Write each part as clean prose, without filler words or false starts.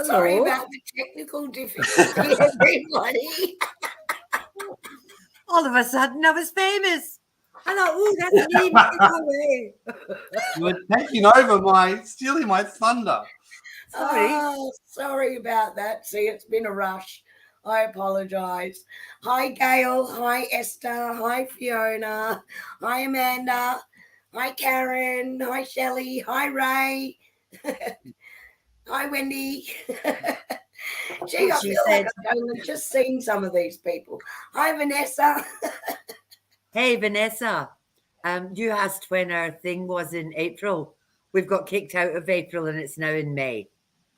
Sorry about the technical difficulty, everybody. All of a sudden, I was famous. I thought, oh, that's me making away. You were taking over stealing my thunder. Sorry. Oh, sorry about that. See, it's been a rush. I apologise. Hi, Gail. Hi, Esther. Hi, Fiona. Hi, Amanda. Hi, Karen. Hi, Shelley. Hi, Ray. Hi, Wendy. Gee, I feel like I've just seen some of these people. Hi, Vanessa. Hey, Vanessa. You asked when our thing was in April. We've got kicked out of April and it's now in May.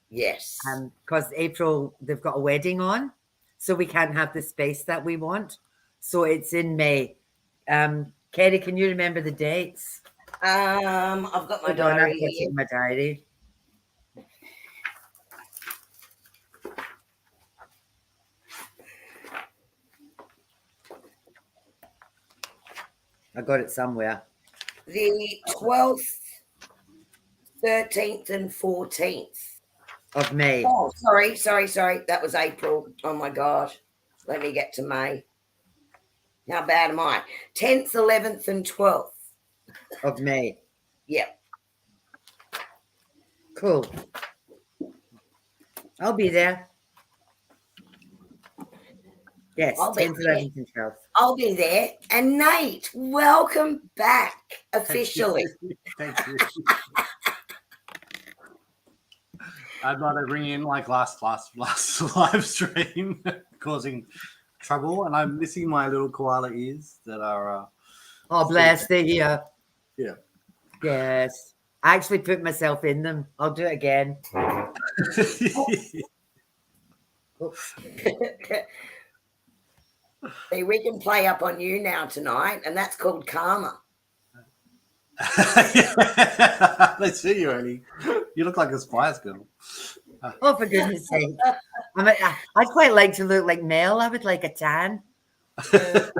Yes. Because April, they've got a wedding on, so we can't have the space that we want. So it's in May. Kerrie, can you remember the dates? I've got my diary here. My diary. I got it somewhere. The 12th, 13th and 14th. Of May. Oh, sorry. That was April. Oh, my God. Let me get to May. How bad am I? 10th, 11th and 12th. Of May. Yep. Cool. I'll be there. Yes, 10th, 11th and 12th. I'll be there. And Nate, welcome back officially. Thank you. I'd rather bring in like last live stream causing trouble, and I'm missing my little koala ears that are. Oh, bless, they're here. Yeah. Yes. I actually put myself in them. I'll do it again. See, we can play up on you now tonight, and that's called karma. Let's see you, Annie. You look like a Spice Girl. Oh, for goodness sake. I'd quite like to look like Mel. I would like a tan. But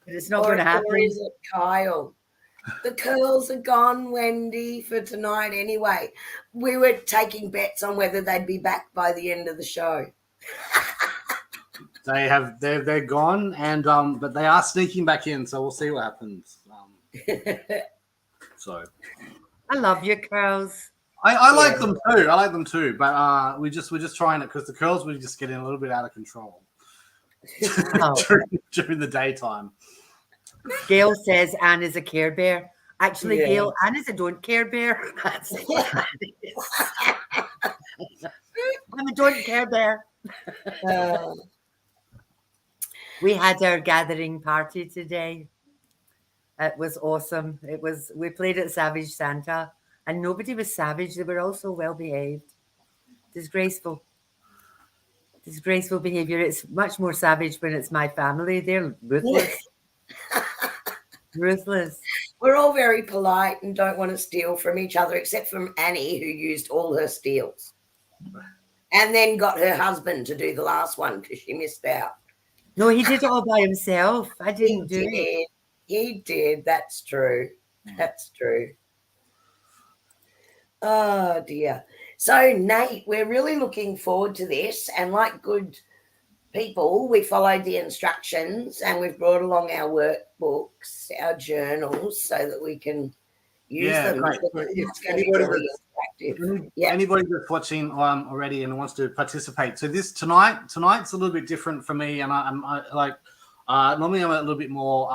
it's not going to happen. Or is it Kyle? The curls are gone, Wendy, for tonight anyway. We were taking bets on whether they'd be back by the end of the show. They're gone, and but they are sneaking back in, so we'll see what happens. So I love your curls. I like them too. I like them too, but we're just trying it because the curls were just getting a little bit out of control during the daytime. Gail says Anne is a Care Bear. Actually, Gail, Anne is a don't care bear. I'm a don't care bear. We had our gathering party today. It was awesome. We played at Savage Santa, and nobody was savage. They were all so well behaved. Disgraceful behavior. It's much more savage when it's my family. They're ruthless. Ruthless. We're all very polite and don't want to steal from each other, except from Annie, who used all her steals. And then got her husband to do the last one because she missed out. No, he did it all by himself. I didn't do it. He did. That's true. That's true. Oh, dear. So, Nate, we're really looking forward to this. And like good people, we followed the instructions and we've brought along our workbooks, our journals, so that we can use them. Right. It's going to be really interactive. Anybody that's watching already and wants to participate. So tonight's a little bit different for me, and I'm like normally I'm a little bit more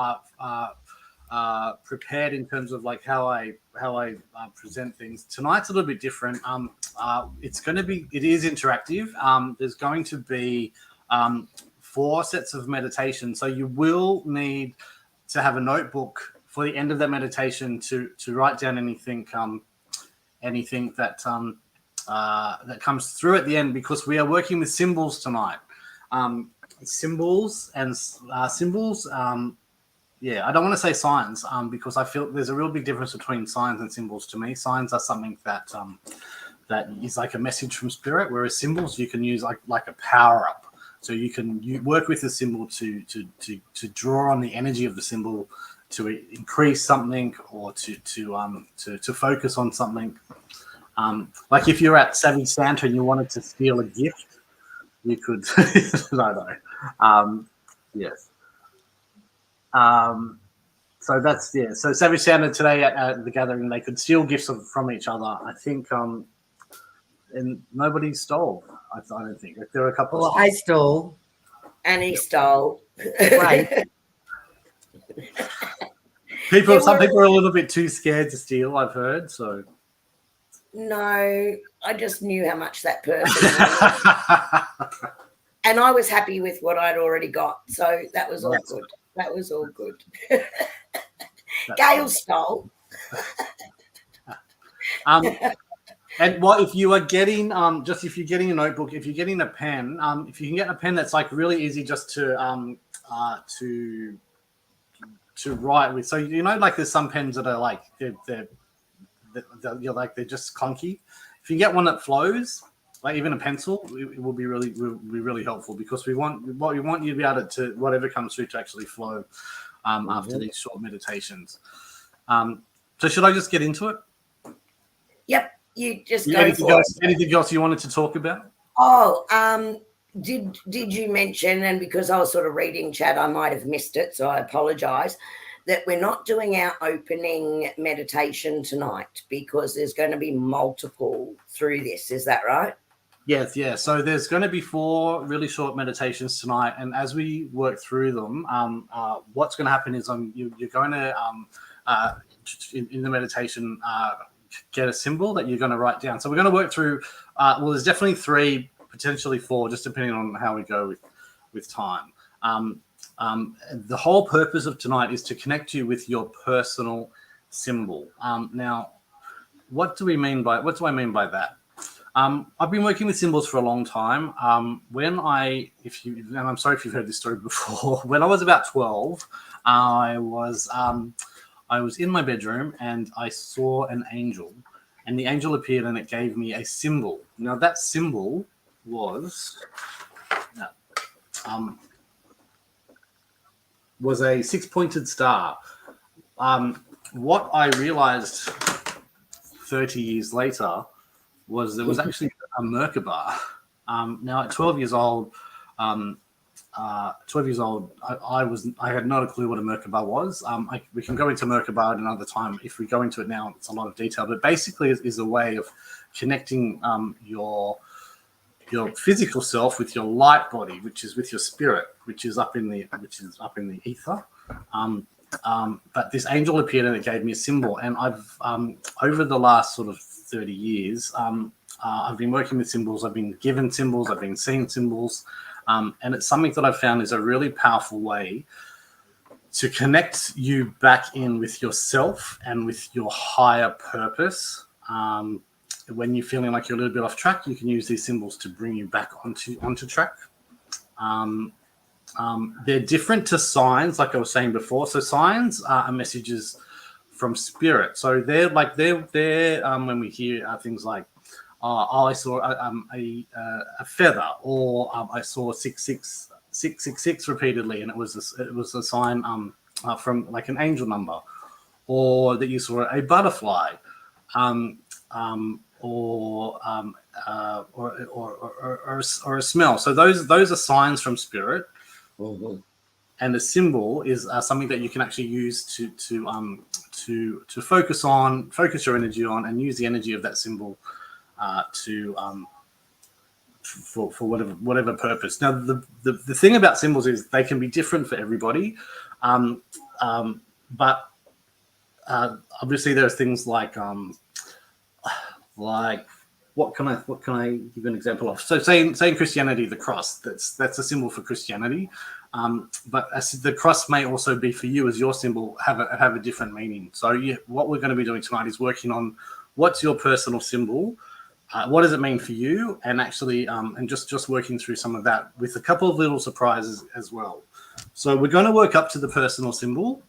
prepared in terms of like how I present things. Tonight's a little bit different. It is interactive. There's going to be 4 sets of meditation, so you will need to have a notebook for the end of that meditation to write down anything that that comes through at the end, because we are working with symbols tonight. Symbols. I don't want to say signs because I feel there's a real big difference between signs and symbols to me. Signs are something that is like a message from spirit, whereas symbols you can use like a power up. So you work with the symbol to draw on the energy of the symbol to increase something or to focus on something. Like if you're at Savage Santa and you wanted to steal a gift, you could. No. Yes. So that's So Savage Santa today at the gathering, they could steal gifts from each other. I think, and nobody stole. I don't think. Like, there are a couple. Well, I stole. Annie stole. Right. Some people are a little bit too scared to steal, I've heard. So No, I just knew how much that person wanted. And I was happy with what I'd already got. So that was all good. That was all good. Gail stole. And what if you are getting if you're getting a notebook, if you're getting a pen, if you can get a pen that's like really easy just to write with. So like there's some pens that are like they're just clunky. If you get one that flows, like even a pencil, it will be really helpful, because we want you to be able to whatever comes through to actually flow after these short meditations. So should I just get into it? Yep, you just go anything for else, it. Anything else you wanted to talk about? Oh, did you mention, and because I was sort of reading chat, I might have missed it, so I apologize, that we're not doing our opening meditation tonight because there's going to be multiple through this. Is that right? Yes, yeah. So there's going to be 4 really short meditations tonight, and as we work through them, what's going to happen is you're going to in the meditation get a symbol that you're going to write down. So we're going to work through. There's definitely 3, potentially 4, just depending on how we go with time. The whole purpose of tonight is to connect you with your personal symbol. Now, what do I mean by that? I've been working with symbols for a long time. And I'm sorry if you've heard this story before. When I was about 12, I was in my bedroom and I saw an angel, and the angel appeared and it gave me a symbol. Now that symbol was a 6-pointed star. What I realized 30 years later was there was actually a Merkaba. Now at 12 years old, I had not a clue what a Merkaba was. We can go into Merkaba at another time. If we go into it now, it's a lot of detail, but basically is a way of connecting your physical self with your light body, which is with your spirit, which is up in the ether. But this angel appeared and it gave me a symbol. And I've over the last sort of 30 years, I've been working with symbols. I've been given symbols. I've been seeing symbols. And it's something that I've found is a really powerful way to connect you back in with yourself and with your higher purpose. When you're feeling like you're a little bit off track, you can use these symbols to bring you back onto track. They're different to signs, like I was saying before. So signs are messages from spirit. So they're when we hear things like, I saw a feather, or I saw 666 repeatedly, and it was a sign from like an angel number, or that you saw a butterfly, or a smell. So those are signs from spirit. Mm-hmm. And the symbol is something that you can actually use to focus your energy on, and use the energy of that symbol for whatever purpose. Now, the thing about symbols is they can be different for everybody, but obviously there's things like what can I give an example of? So say in Christianity, the cross, that's a symbol for Christianity, but the cross may also be for you as your symbol have a different meaning. So what we're going to be doing tonight is working on what's your personal symbol, what does it mean for you, and actually and just working through some of that with a couple of little surprises as well. So we're going to work up to the personal symbol.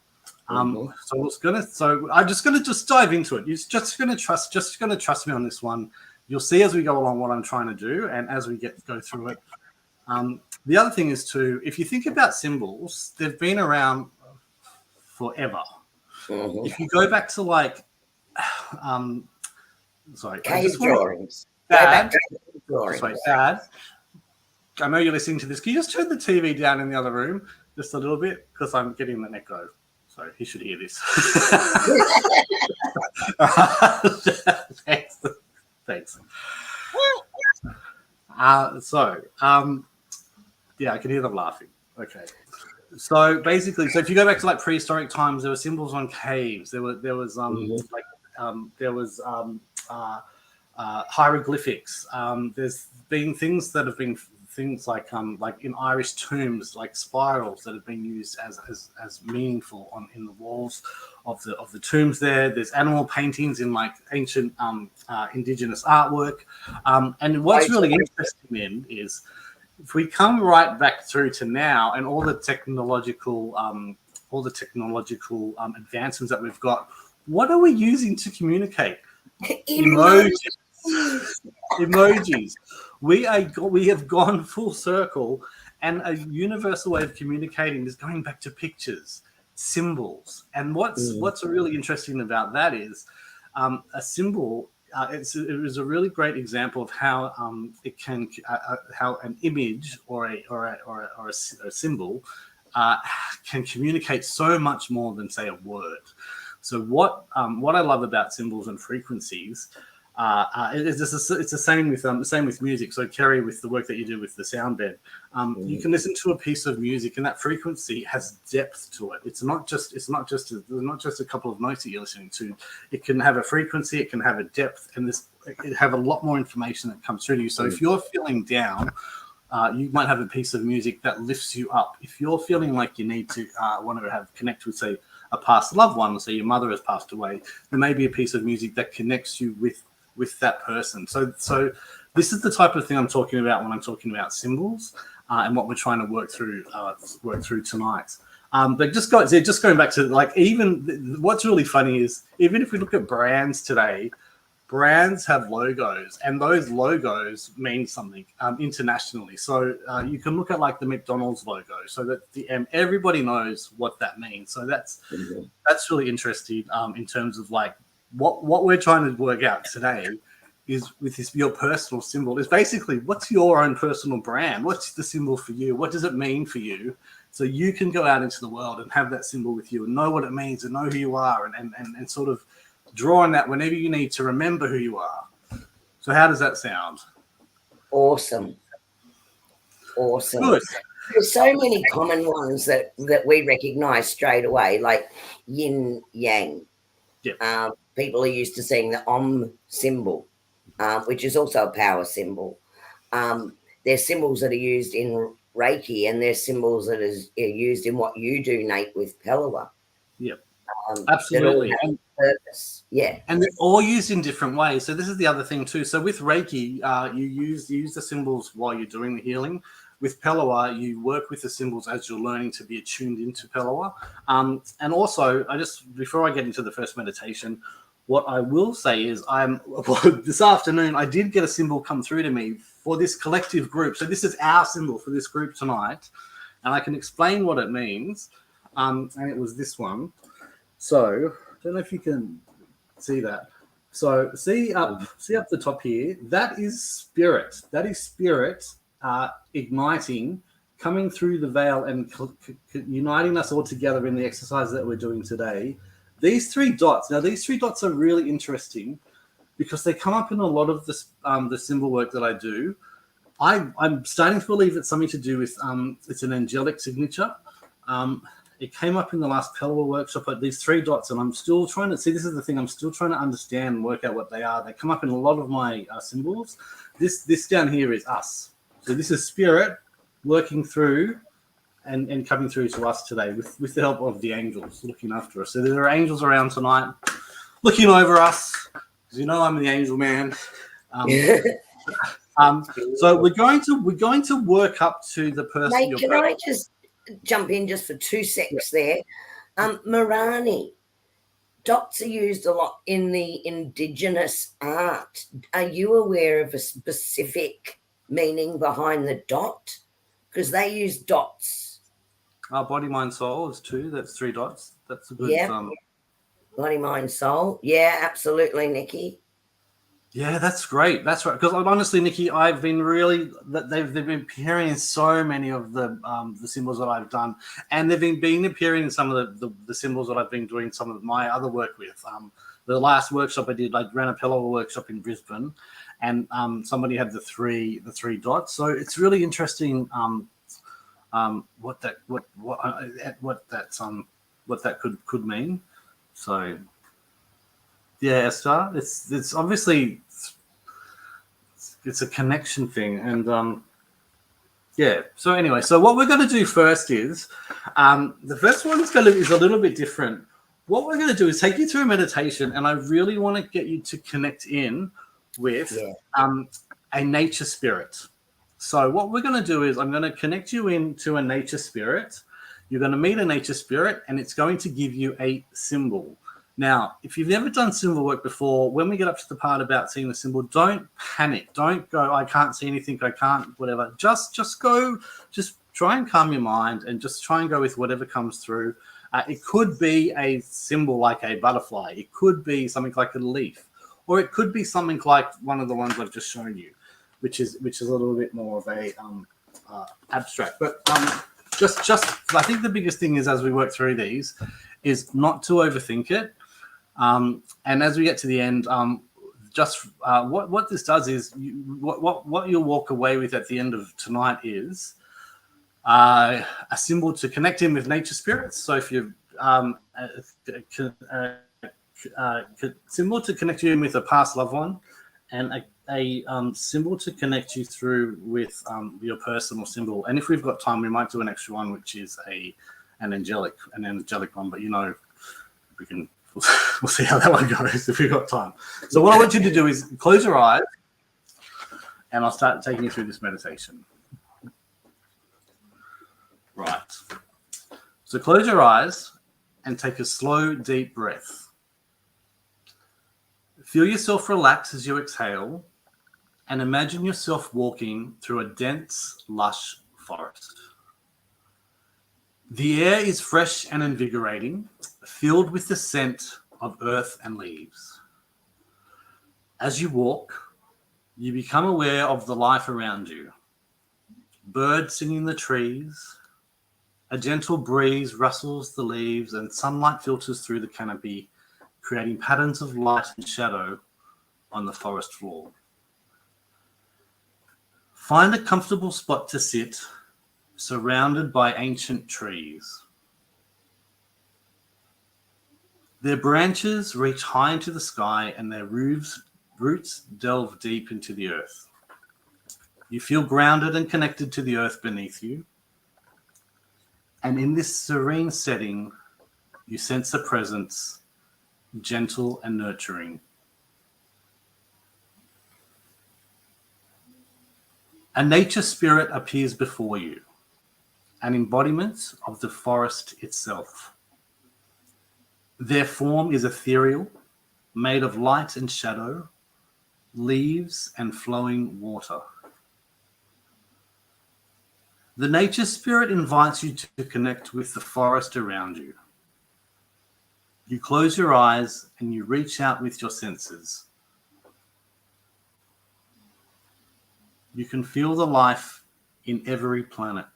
So I'm just going to dive into it. You're just going to trust me on this one. You'll see as we go along what I'm trying to do, and as we go through it. The other thing is too, if you think about symbols, they've been around forever. Mm-hmm. If you go back to Sorry, Cave drawings. Go Dad, back to cave drawings. sorry, Dad. I know you're listening to this. Can you just turn the TV down in the other room just a little bit? Because I'm getting an echo. So he should hear this. Thanks. Thanks. Yeah, I can hear them laughing. Okay. So basically, if you go back to like prehistoric times, there were symbols on caves. There was hieroglyphics. There's been things that have been things like in Irish tombs, like spirals that have been used as meaningful in the walls of the tombs. There's animal paintings in like ancient indigenous artwork. And what's really interesting then is if we come right back through to now and all the technological advancements that we've got, what are we using to communicate? Emojis. We have gone full circle, and a universal way of communicating is going back to pictures, symbols. And what's really interesting about that is a symbol. It was a really great example of how it can how an image or a symbol can communicate so much more than say a word. So what I love about symbols and frequencies. It's the same with music. So Kerrie, with the work that you do with the sound bed, you can listen to a piece of music and that frequency has depth to it. It's not just a couple of notes that you're listening to. It can have a frequency, it can have a depth, and it have a lot more information that comes through to you. So if you're feeling down, you might have a piece of music that lifts you up. If you're feeling like you need to want to connect with, say, a past loved one, say your mother has passed away, there may be a piece of music that connects you with that person. So this is the type of thing I'm talking about when I'm talking about symbols and what we're trying to work through tonight. But just going back to like, even what's really funny is even if we look at brands today, brands have logos, and those logos mean something internationally. So you can look at like the McDonald's logo, so that everybody knows what that means. So that's really interesting in terms of like what we're trying to work out today is with your personal symbol is basically what's your own personal brand? What's the symbol for you? What does it mean for you? So you can go out into the world and have that symbol with you and know what it means and know who you are and sort of draw on that whenever you need to remember who you are. So how does that sound? Awesome. Good. There's so many common ones that we recognize straight away, like yin yang. Yep. People are used to seeing the Om symbol, which is also a power symbol. There's symbols that are used in Reiki, and there's symbols that are used in what you do, Nate, with Pellowah. Yep. Absolutely. Purpose. Yeah. And they're all used in different ways. So this is the other thing too. So with Reiki, you use the symbols while you're doing the healing. With Pellowah, you work with the symbols as you're learning to be attuned into Pellowah. And also, before I get into the first meditation, what I will say is this afternoon, I did get a symbol come through to me for this collective group. So this is our symbol for this group tonight. And I can explain what it means. And it was this one. So I don't know if you can see that. So see up the top here. That is spirit. That is spirit igniting, coming through the veil and uniting us all together in the exercise that we're doing today. These three dots. Now these three dots are really interesting because they come up in a lot of the symbol work that I do. I'm starting to believe it's something to do with it's an angelic signature. It came up in the last Pellowah workshop at these three dots, and I'm still trying to see. This is the thing. I'm still trying to understand and work out what they are. They come up in a lot of my symbols. This down here is us. So this is spirit working through and coming through to us today with the help of the angels looking after us. So there are angels around tonight looking over us. As you know, I'm the angel man. So we're going to work up to the person. Mate, can I just jump in just for 2 secs there? Marani. Dots are used a lot in the indigenous art. Are you aware of a specific meaning behind the dot? Because they use dots. Body, mind, soul is 2. That's 3 dots. That's a good. Body, mind, soul. Yeah, absolutely, Nikki. Yeah, that's great. That's right. Because honestly, Nikki, I've been really they've been appearing in so many of the symbols that I've done, and they've been appearing in some of the symbols that I've been doing some of my other work with. The last workshop I did, I ran a Pellowah workshop in Brisbane, and somebody had the three dots. So it's really interesting what that could mean. So yeah, Esther, it's obviously it's a connection thing, and yeah. So anyway, so what we're going to do first is the first one is a little bit different. What we're going to do is take you through a meditation, and I really want to get you to connect in with a nature spirit. So what we're going to do is I'm going to connect you into a nature spirit. You're going to meet a nature spirit, and it's going to give you a symbol. Now, if you've never done symbol work before, when we get up to the part about seeing the symbol, don't panic. Don't go, I can't see anything, I can't, whatever. Just go, just try and calm your mind and just try and go with whatever comes through. It could be a symbol like a butterfly. It could be something like a leaf. Or it could be something like one of the ones I've just shown you, which is a little bit more of a abstract. But just I think the biggest thing is, as we work through these, is not to overthink it. And as we get to the end, what this does is what you'll walk away with at the end of tonight is a symbol to connect in with nature spirits. So if you symbol to connect you in with a past loved one, and a symbol to connect you through with your personal symbol. And if we've got time, we might do an extra one, which is an angelic one. But we can. We'll see how that one goes if we've got time. So what I want you to do is close your eyes, and I'll start taking you through this meditation. Right. So close your eyes and take a slow, deep breath. Feel yourself relax as you exhale, and imagine yourself walking through a dense, lush forest. The air is fresh and invigorating, filled with the scent of earth and leaves. As you walk, you become aware of the life around you. Birds singing in the trees, a gentle breeze rustles the leaves, and sunlight filters through the canopy, creating patterns of light and shadow on the forest floor. Find a comfortable spot to sit, surrounded by ancient trees. Their branches reach high into the sky, and their roots delve deep into the earth. You feel grounded and connected to the earth beneath you. And in this serene setting, you sense a presence, gentle and nurturing. A nature spirit appears before you, an embodiment of the forest itself. Their form is ethereal, made of light and shadow, leaves and flowing water. The nature spirit invites you to connect with the forest around you. You close your eyes and you reach out with your senses. You can feel the life in every plant,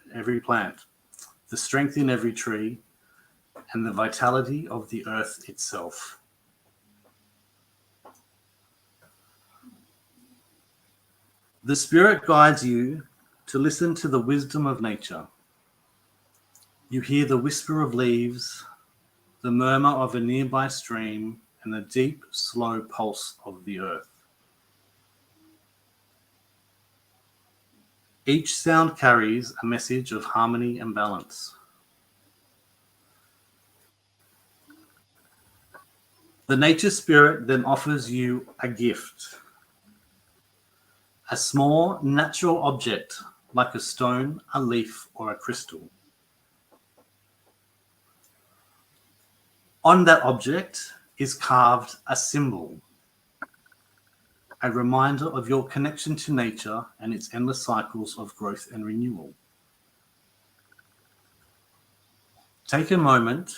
the strength in every tree, and the vitality of the earth itself. The spirit guides you to listen to the wisdom of nature. You hear the whisper of leaves, the murmur of a nearby stream, and the deep, slow pulse of the earth. Each sound carries a message of harmony and balance. The nature spirit then offers you a gift, a small natural object like a stone, a leaf, or a crystal. On that object is carved a symbol, a reminder of your connection to nature and its endless cycles of growth and renewal. Take a moment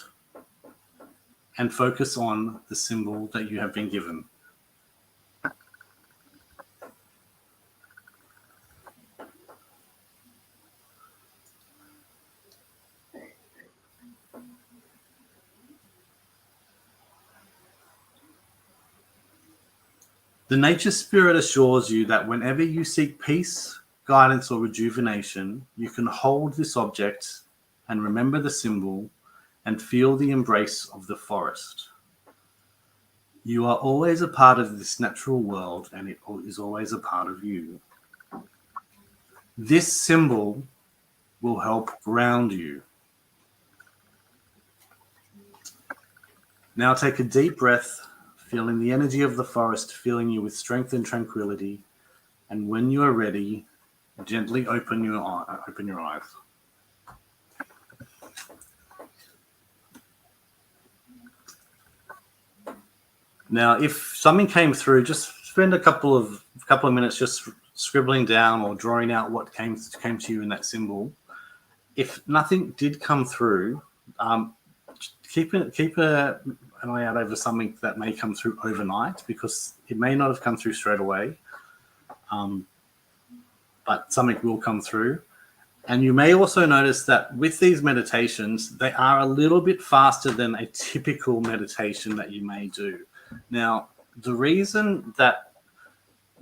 and focus on the symbol that you have been given. The nature spirit assures you that whenever you seek peace, guidance, or rejuvenation, you can hold this object and remember the symbol and feel the embrace of the forest. You are always a part of this natural world, and it is always a part of you. This symbol will help ground you. Now take a deep breath, feeling the energy of the forest filling you with strength and tranquility. And when you are ready, gently open your eyes. Now, if something came through, just spend a couple of minutes just scribbling down or drawing out what came to you in that symbol. If nothing did come through, keep an eye out over something that may come through overnight, because it may not have come through straight away, but something will come through. And you may also notice that with these meditations, they are a little bit faster than a typical meditation that you may do. Now, the reason they're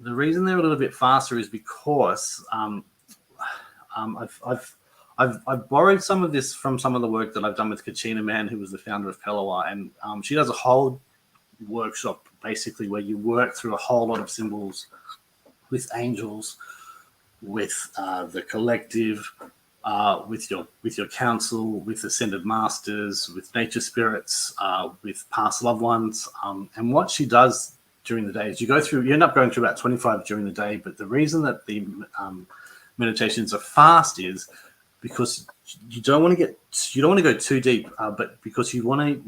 a little bit faster is because I've borrowed some of this from some of the work that I've done with Katrina Mann, who was the founder of Pellowah, and she does a whole workshop basically where you work through a whole lot of symbols with angels, with the collective, with your council, with ascended masters, with nature spirits, with past loved ones. And what she does during the day is you end up going through about 25 during the day. But the reason that the meditations are fast is because you don't want to go too deep, but because you don't want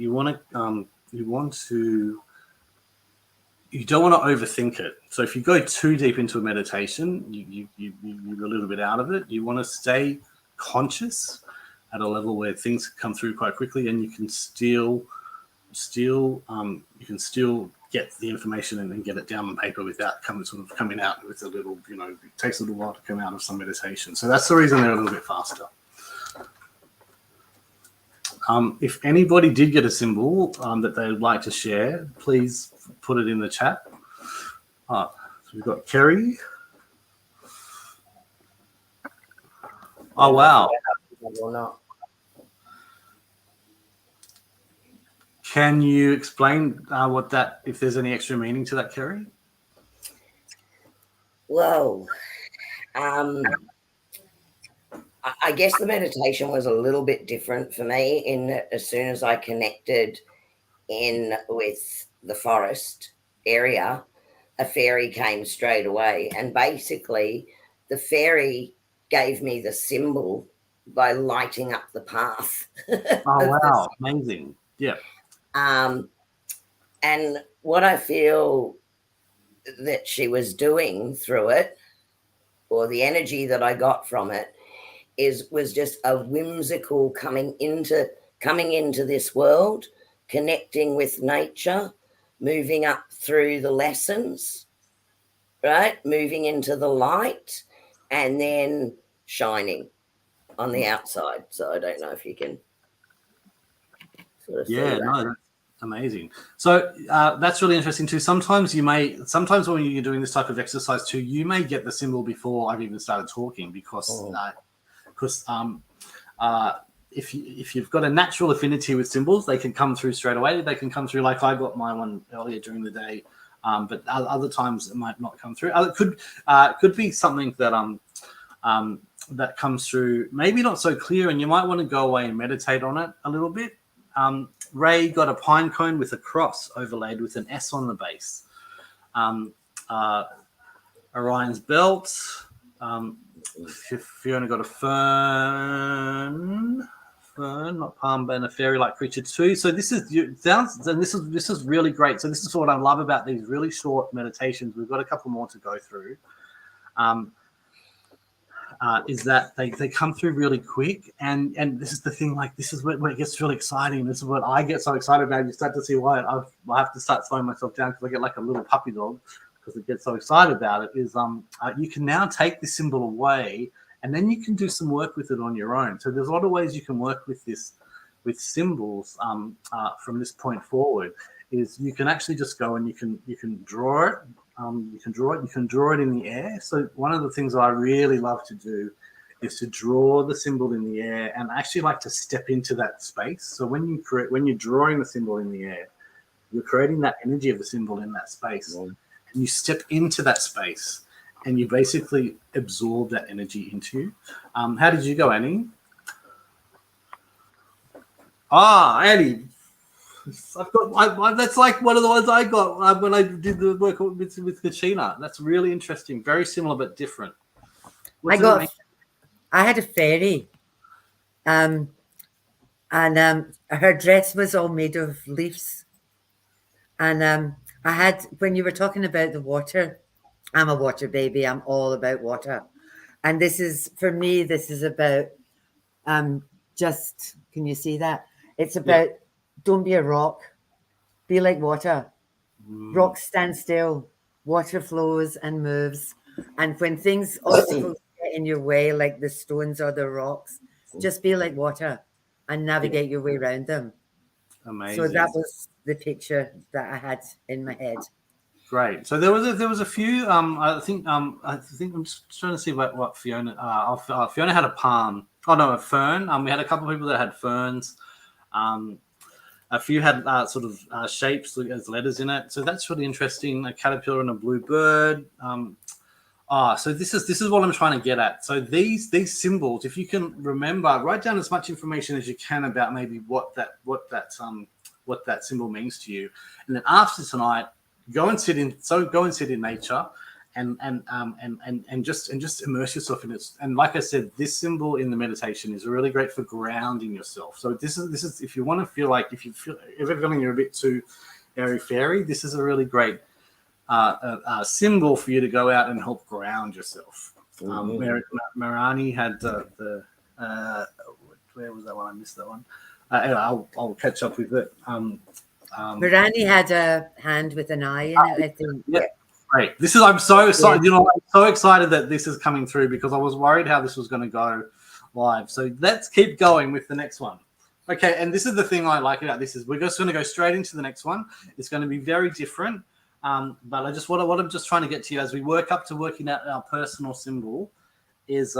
to overthink it. So if you go too deep into a meditation, you're a little bit out of it. You want to stay conscious at a level where things come through quite quickly, and you can still get the information and then get it down on paper without coming out with a little, it takes a little while to come out of some meditation. So that's the reason they're a little bit faster. If anybody did get a symbol that they would like to share, please put it in the chat. So we've got Kerrie. Oh, wow. Can you explain if there's any extra meaning to that, Kerrie? Well, I guess the meditation was a little bit different for me in that as soon as I connected in with the forest area, a fairy came straight away. And basically the fairy gave me the symbol by lighting up the path. Oh, wow. Amazing. Yeah. And what I feel that she was doing through it, or the energy that I got from it, was just a whimsical coming into this world, connecting with nature, moving up through the lessons, right? Moving into the light and then shining on the outside. So I don't know if you can sort of see that. No, that's amazing. So that's really interesting too. Sometimes when you're doing this type of exercise too, you may get the symbol before I've even started talking, because if you've got a natural affinity with symbols, they can come through straight away. They can come through, like I got my one earlier during the day, but other times it might not come through. It could be something that that comes through maybe not so clear, and you might want to go away and meditate on it a little bit. Ray got a pine cone with a cross overlaid with an S on the base. Orion's belt. Fiona got a fern, not palm, but a fairy-like creature too. So this is really great. So this is what I love about these really short meditations. We've got a couple more to go through. Is that they come through really quick, and this is the thing. Like, this is where it gets really exciting. This is what I get so excited about. You start to see why I have to start slowing myself down, because I get like a little puppy dog, because it gets so excited about it. Is you can now take this symbol away, and then you can do some work with it on your own. So there's a lot of ways you can work with symbols from this point forward. Is you can actually just go and you can draw it You can draw it. You can draw it in the air. So one of the things I really love to do is to draw the symbol in the air, and I actually like to step into that space. So when you're drawing the symbol in the air, you're creating that energy of the symbol in that space, and you step into that space, and you basically absorb that energy into you. How did you go, Annie? Annie. That's like one of the ones I got when I did the work with Katrina. That's really interesting. Very similar but different. I had a fairy, and her dress was all made of leaves. And I had, when you were talking about the water, I'm a water baby. I'm all about water. And this is, for me, this is about just, can you see that? It's about, don't be a rock, be like water. Rocks stand still, water flows and moves. And when things obstacles get in your way, like the stones or the rocks, just be like water and navigate your way around them. Amazing. So that was the picture that I had in my head. Great. So there was a few. I think I'm just trying to see what Fiona. Fiona had a palm. Oh no, a fern. We had a couple of people that had ferns. A few had sort of shapes as letters in it. So that's really interesting. A caterpillar and a blue bird. So this is what I'm trying to get at. So these symbols, if you can remember, write down as much information as you can about maybe what that symbol means to you, and then after tonight, go and sit in nature, and just immerse yourself in it. And like I said, this symbol in the meditation is really great for grounding yourself. So this is if you want to feel like, if you feel ever feeling you're a bit too airy fairy, this is a really great symbol for you to go out and help ground yourself. Marani had the where was that one? I missed that one. Anyway, I'll catch up with it. Marani had a hand with an eye in it, I think. Yeah, great. I'm so excited. I'm so excited that this is coming through, because I was worried how this was going to go live. So let's keep going with the next one. Okay, and this is the thing I like about this is we're just going to go straight into the next one. It's going to be very different. But what I'm just trying to get to you as we work up to working out our personal symbol is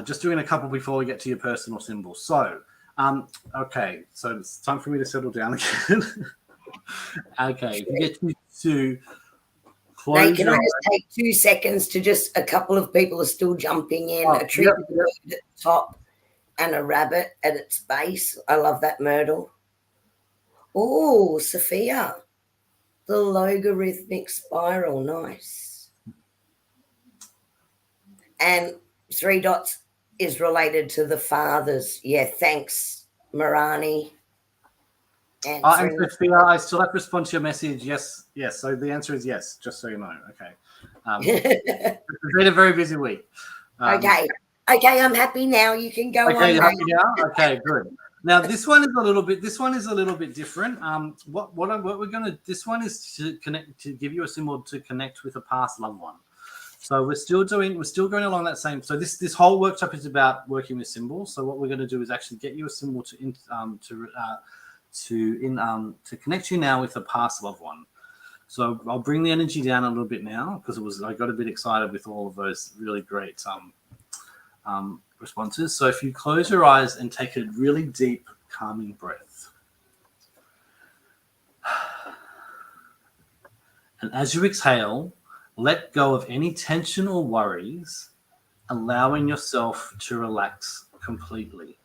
just doing a couple before we get to your personal symbol. So, okay, so it's time for me to settle down again. Okay, we get you to close. Nate, can I just take 2 seconds to just, a couple of people are still jumping in. A tree at the top and a rabbit at its base. I love that myrtle. Oh, Sophia, the logarithmic spiral, nice. And 3 dots is related to the fathers. Yeah, thanks, Marani. And Sophia, I still have to respond to your message. Yes. So the answer is yes, just so you know. Okay. It's been a very busy week. Okay, I'm happy now. You can go on. Okay, you're happy now? Okay, good. Now this one is a little bit different. What we're gonna, this one is to give you a symbol to connect with a past loved one. So we're still going along that same. So this whole workshop is about working with symbols. So what we're going to do is actually get you a symbol to connect you now with a past loved one. So I'll bring the energy down a little bit now, because I got a bit excited with all of those really great responses. So if you close your eyes and take a really deep, calming breath. And as you exhale, let go of any tension or worries, allowing yourself to relax completely.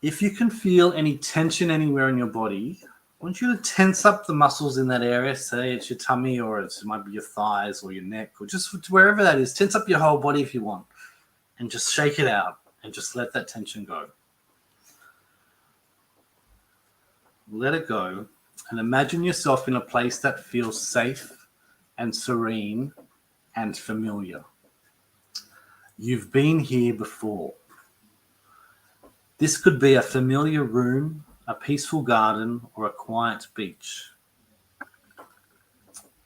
If you can feel any tension anywhere in your body, I want you to tense up the muscles in that area. Say it's your tummy, or it might be your thighs or your neck, or just wherever that is. Tense up your whole body if you want, and just shake it out and just let that tension go. Let it go, and imagine yourself in a place that feels safe and serene and familiar. You've been here before. This could be a familiar room, a peaceful garden, or a quiet beach.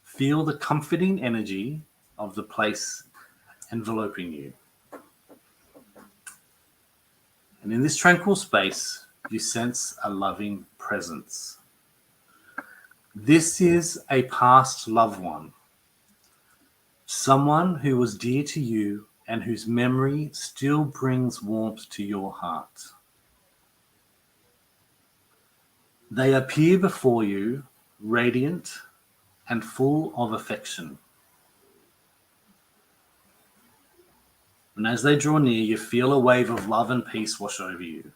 Feel the comforting energy of the place enveloping you. And in this tranquil space, you sense a loving presence. This is a past loved one, someone who was dear to you and whose memory still brings warmth to your heart. They appear before you, radiant and full of affection. And as they draw near, you feel a wave of love and peace wash over you.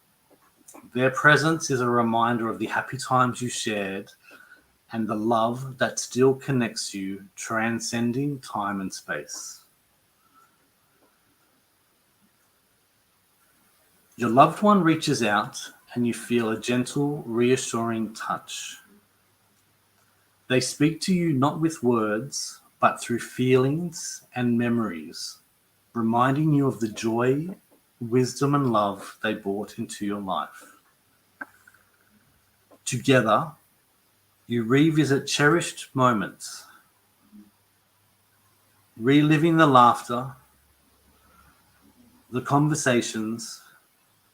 Their presence is a reminder of the happy times you shared and the love that still connects you, transcending time and space. Your loved one reaches out and you feel a gentle, reassuring touch. They speak to you not with words, but through feelings and memories, reminding you of the joy, wisdom, and love they brought into your life. Together, you revisit cherished moments, reliving the laughter, the conversations,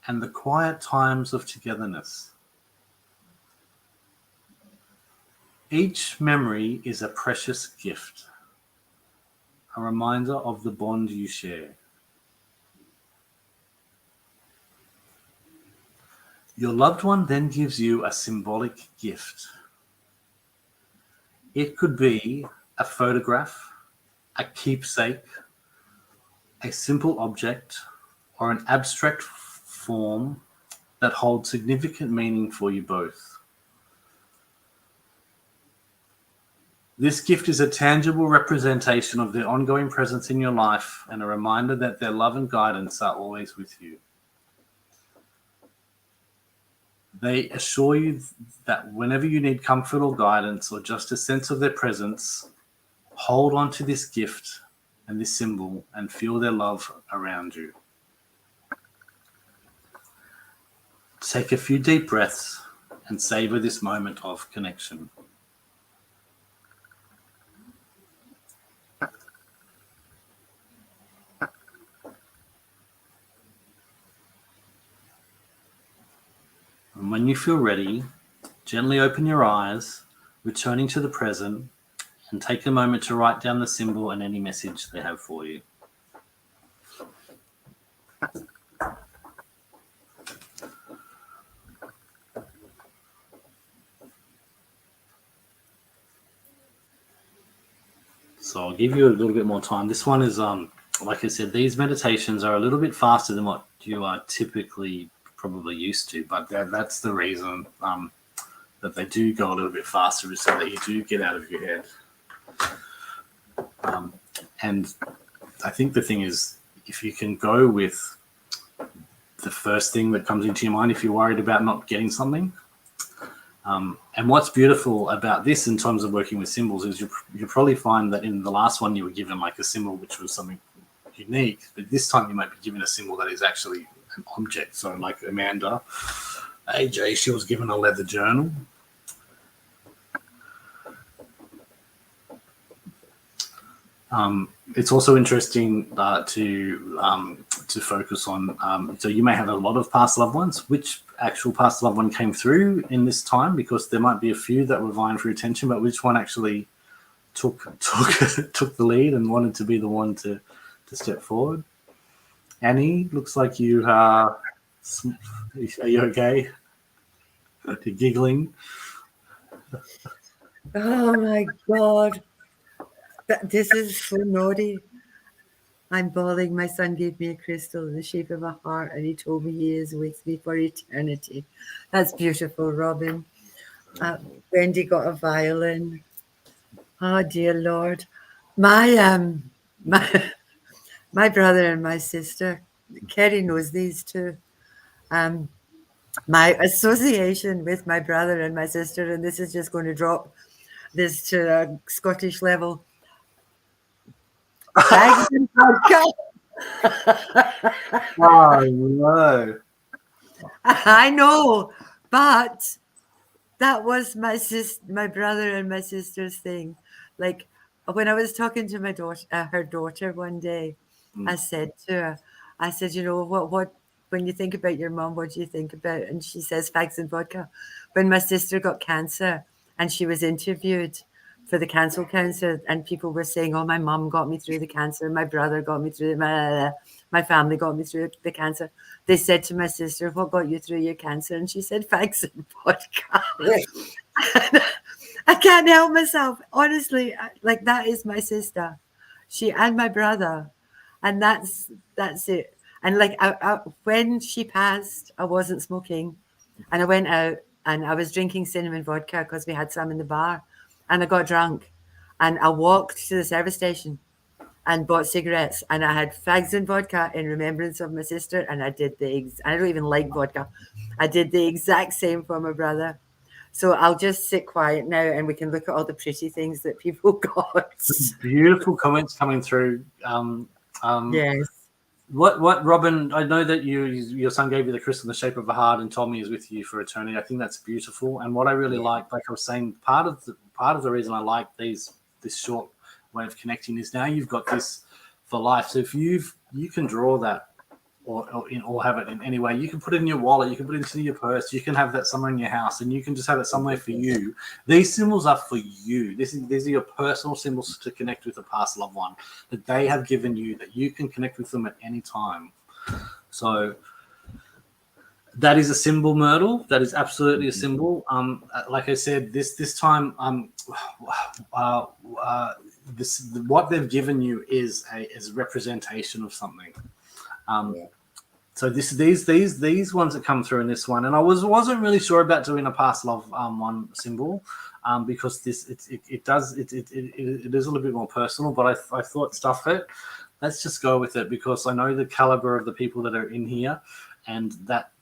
and the quiet times of togetherness. Each memory is a precious gift, a reminder of the bond you share. Your loved one then gives you a symbolic gift. It could be a photograph, a keepsake, a simple object, or an abstract form that holds significant meaning for you both. This gift is a tangible representation of their ongoing presence in your life and a reminder that their love and guidance are always with you. They assure you that whenever you need comfort or guidance or just a sense of their presence, hold on to this gift and this symbol and feel their love around you. Take a few deep breaths and savor this moment of connection. And when you feel ready, gently open your eyes, returning to the present, and take a moment to write down the symbol and any message they have for you. So I'll give you a little bit more time. This one is, like I said, these meditations are a little bit faster than what you are typically probably used to, but that's the reason that they do go a little bit faster, is so that you do get out of your head. And I think the thing is, if you can go with the first thing that comes into your mind, if you're worried about not getting something. And what's beautiful about this in terms of working with symbols is you probably find that in the last one you were given like a symbol which was something unique, but this time you might be given a symbol that is actually an object. So like Amanda, AJ, she was given a leather journal. It's also interesting to focus on. So you may have a lot of past loved ones. Which actual past loved one came through in this time? Because there might be a few that were vying for attention, but which one actually took the lead and wanted to be the one to step forward? Annie, looks like you are. Are you okay? You're giggling. Oh my God. This is so naughty. I'm bawling. My son gave me a crystal in the shape of a heart and he told me he is with me for eternity. That's beautiful, Robin. Wendy got a violin. Oh, dear Lord. My my brother and my sister, Kerrie knows these too. My association with my brother and my sister, and this is just going to drop this to a Scottish level. Thanks. Oh no! I know, but that was my brother and my sister's thing. Like when I was talking to my daughter, her daughter one day, I said to her, I said, you know, what when you think about your mom, what do you think about? And she says, fags and vodka. When my sister got cancer, and she was interviewed for the Cancel Council, and people were saying, "Oh, my mum got me through the cancer, my brother got me through my family got me through the cancer." They said to my sister, "What got you through your cancer?" And she said, "Fags and vodka." I can't help myself, honestly. Like, that is my sister, she and my brother, and that's it. And like, when she passed, I wasn't smoking, and I went out and I was drinking cinnamon vodka because we had some in the bar, and I got drunk, and I walked to the service station and bought cigarettes, and I had fags and vodka in remembrance of my sister, and I did I don't even like vodka. I did the exact same for my brother. So I'll just sit quiet now, and we can look at all the pretty things that people got. Beautiful comments coming through. Yes. What Robin? I know that your son gave you the crystal in the shape of a heart and told me is with you for eternity. I think that's beautiful. And what I really like I was saying, part of the reason I like this short way of connecting is now you've got this for life. So if you can draw that or have it in any way, you can put it in your wallet, you can put it into your purse, you can have that somewhere in your house, and you can just have it somewhere for you. These symbols are for you. These are your personal symbols to connect with a past loved one that they have given you, that you can connect with them at any time. So that is a symbol, Myrtle. That is absolutely a symbol. Like I said, this time, what they've given you is a representation of something. So these ones that come through in this one, and I wasn't really sure about doing a past love one symbol, because it is a little bit more personal. But I thought, stuff it, let's just go with it, because I know the caliber of the people that are in here, and that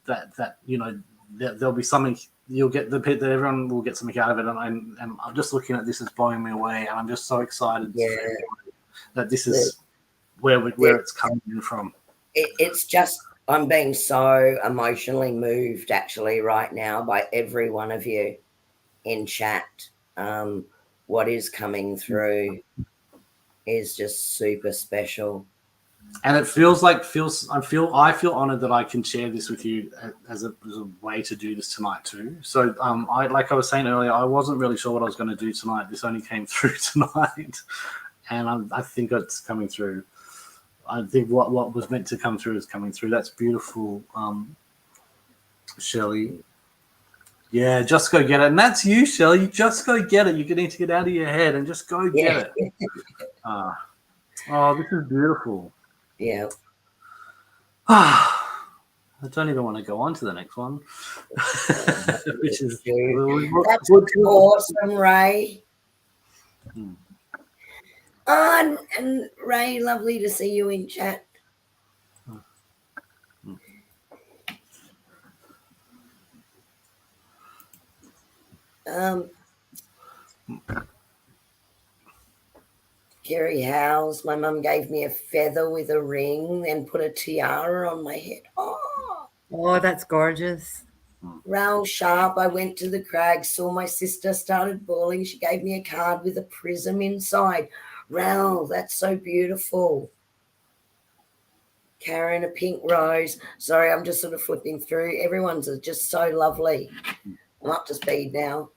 there'll be something you'll get that everyone will get something out of it. And I'm just looking at this, is blowing me away, and I'm just so excited that this is where it's coming from. It's just, I'm being so emotionally moved actually right now by every one of you in chat. What is coming through is just super special. And it I feel honored that I can share this with you as a way to do this tonight too. So like I was saying earlier, I wasn't really sure what I was going to do tonight. This only came through tonight, and I think it's coming through. I think what was meant to come through is coming through. That's beautiful, Shelley. Yeah, just go get it. And that's you, Shelley. You just go get it. You need to get out of your head and just go get it. Oh, this is beautiful. Yeah. I don't even want to go on to the next one. Which is that's awesome, Ray. Oh, and Ray, lovely to see you in chat. Kerrie Howes, my mum gave me a feather with a ring and put a tiara on my head. Oh, that's gorgeous. Raoul Sharp, I went to the crags, saw my sister, started bawling. She gave me a card with a prism inside. Raoul, that's so beautiful. Karen, a pink rose. Sorry, I'm just sort of flipping through. Everyone's just so lovely. I'm up to speed now.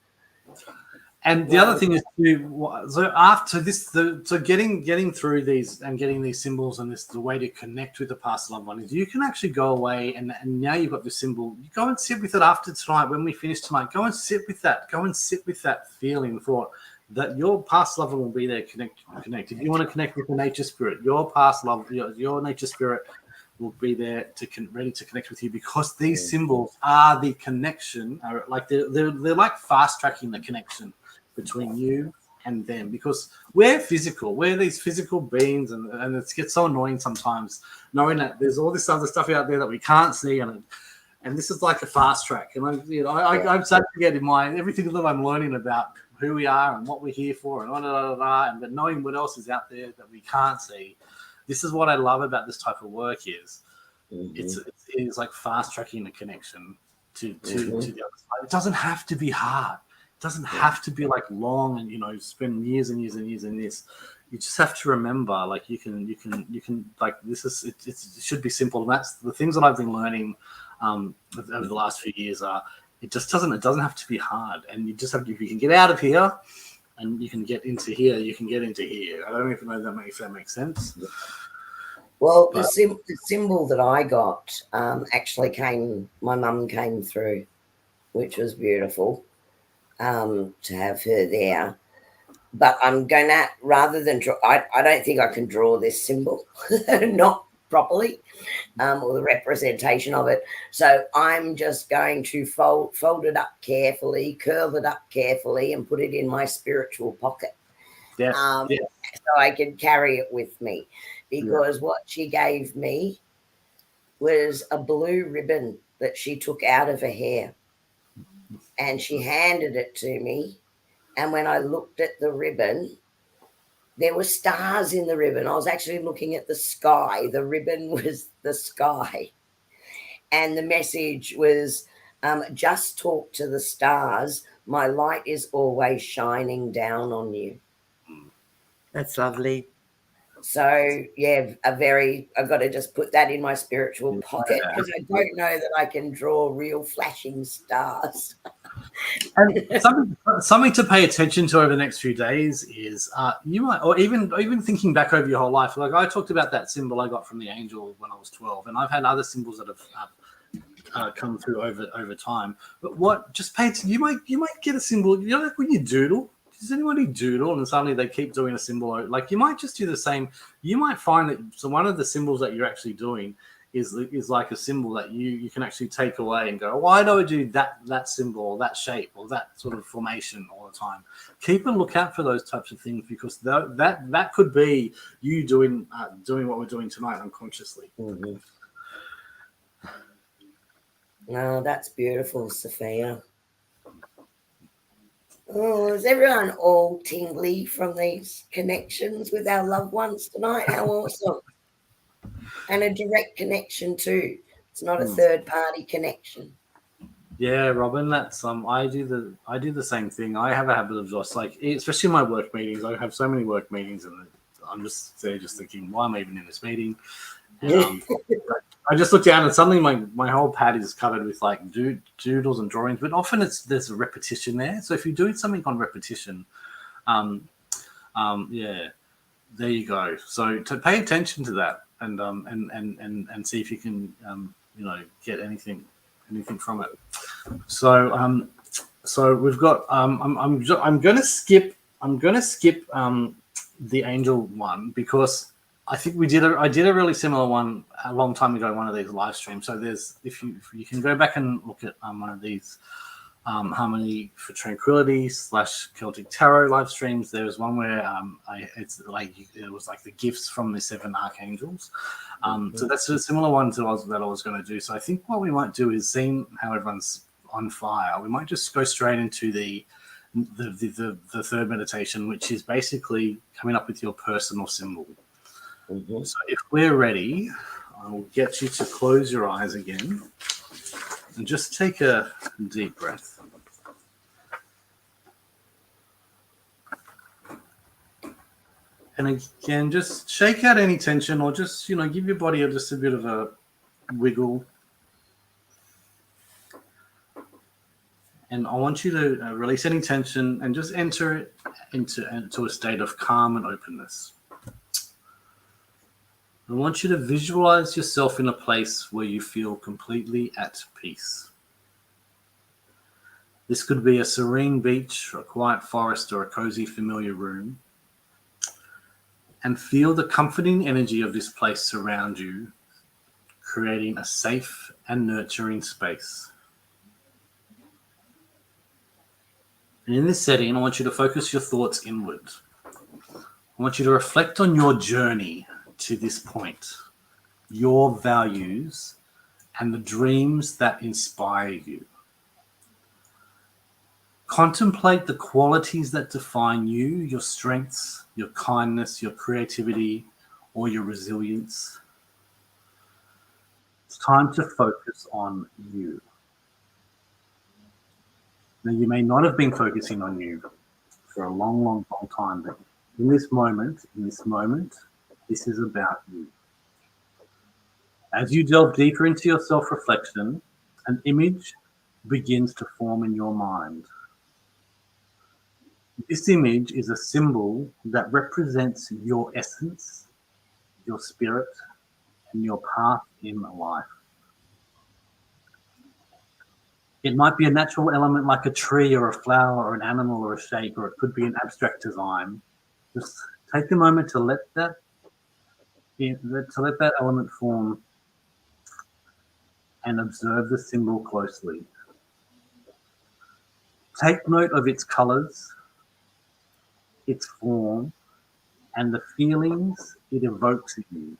And the other thing is, so after this, so getting through these and getting these symbols and the way to connect with the past loved one is you can actually go away and now you've got this symbol. You go and sit with it after tonight. When we finish tonight, go and sit with that. Go and sit with that feeling, thought that your past loved one will be there. Connect. If you want to connect with the nature spirit, your past love, your nature spirit will be there ready to connect with you, because these symbols are the connection. Like they're like fast tracking the connection between you and them, because we're these physical beings, and it gets so annoying sometimes knowing that there's all this other stuff out there that we can't see, and this is like a fast track. And I'm starting to get in mind everything that I'm learning about who we are and what we're here for, and but knowing what else is out there that we can't see. This is what I love about this type of work is it's like fast tracking the connection to the other side. It doesn't have to be hard. It doesn't have to be like long and spend years and years and years in this. You just have to remember, like you can like this is it should be simple. And that's the things that I've been learning over the last few years it doesn't have to be hard, and you just have to, if you can get out of here and you can get into here, you can get into here. I don't even know if that makes sense. Well, the symbol that I got actually my mum came through, which was beautiful to have her there. But I'm going to, rather than draw, I don't think I can draw this symbol, not properly, or the representation of it. So I'm just going to fold it up carefully, curl it up carefully, and put it in my spiritual pocket. Yeah. So I can carry it with me, because what she gave me was a blue ribbon that she took out of her hair, and she handed it to me. And when I looked at the ribbon, there were stars in the ribbon. I was actually looking at the sky. The ribbon was the sky. And the message was, just talk to the stars. My light is always shining down on you. That's lovely. So, yeah, I've got to just put that in my spiritual pocket, because I don't know that I can draw real flashing stars. And something to pay attention to over the next few days is you might, or even thinking back over your whole life. Like I talked about that symbol I got from the angel when I was 12, and I've had other symbols that have come through over time. But you might get a symbol. You know, like when you doodle. Does anybody doodle and suddenly they keep doing a symbol? Like you might just do the same. You might find that one of the symbols that you're actually doing is like a symbol that you can actually take away and go, why do I do that symbol or that shape or that sort of formation all the time? Keep a lookout for those types of things, because that could be you doing what we're doing tonight unconsciously. Mm-hmm. No, that's beautiful, Sophia. Oh, is everyone all tingly from these connections with our loved ones tonight? How awesome. And a direct connection too. It's not a third party connection. Yeah, Robin, that's I do the same thing. I have a habit of just like, especially in my work meetings, I have so many work meetings and I'm just there just thinking, why am I even in this meeting? And, I just look down and suddenly my whole pad is covered with like doodles and drawings, but often there's a repetition there. So if you're doing something on repetition, yeah, there you go. So to pay attention to that and see if you can get anything from it. So we've got I'm gonna skip the angel one, because I think I did a really similar one a long time ago, one of these live streams. So if you can go back and look at one of these Harmony for Tranquility / Celtic Tarot live streams, there was one where it was like the gifts from the 7 archangels. So that's a similar one that I was going to do. So I think what we might do is, seeing how everyone's on fire, we might just go straight into the third meditation, which is basically coming up with your personal symbol. Mm-hmm. So if we're ready, I will get you to close your eyes again and just take a deep breath. And again, just shake out any tension, or just, give your body just a bit of a wiggle. And I want you to release any tension and just enter it into a state of calm and openness. I want you to visualize yourself in a place where you feel completely at peace. This could be a serene beach, a quiet forest, or a cozy, familiar room. And feel the comforting energy of this place surround you, creating a safe and nurturing space. And in this setting, I want you to focus your thoughts inward. I want you to reflect on your journey to this point, your values, and the dreams that inspire you. Contemplate the qualities that define you, your strengths, your kindness, your creativity, or your resilience. It's time to focus on you. Now, you may not have been focusing on you for a long, long, long time, but in this moment, this is about you. As you delve deeper into your self-reflection, an image begins to form in your mind. This image is a symbol that represents your essence, your spirit, and your path in life. It might be a natural element like a tree or a flower or an animal or a shape, or it could be an abstract design. Just take a moment to let that element form and observe the symbol closely. Take note of its colors, its form, and the feelings it evokes in you.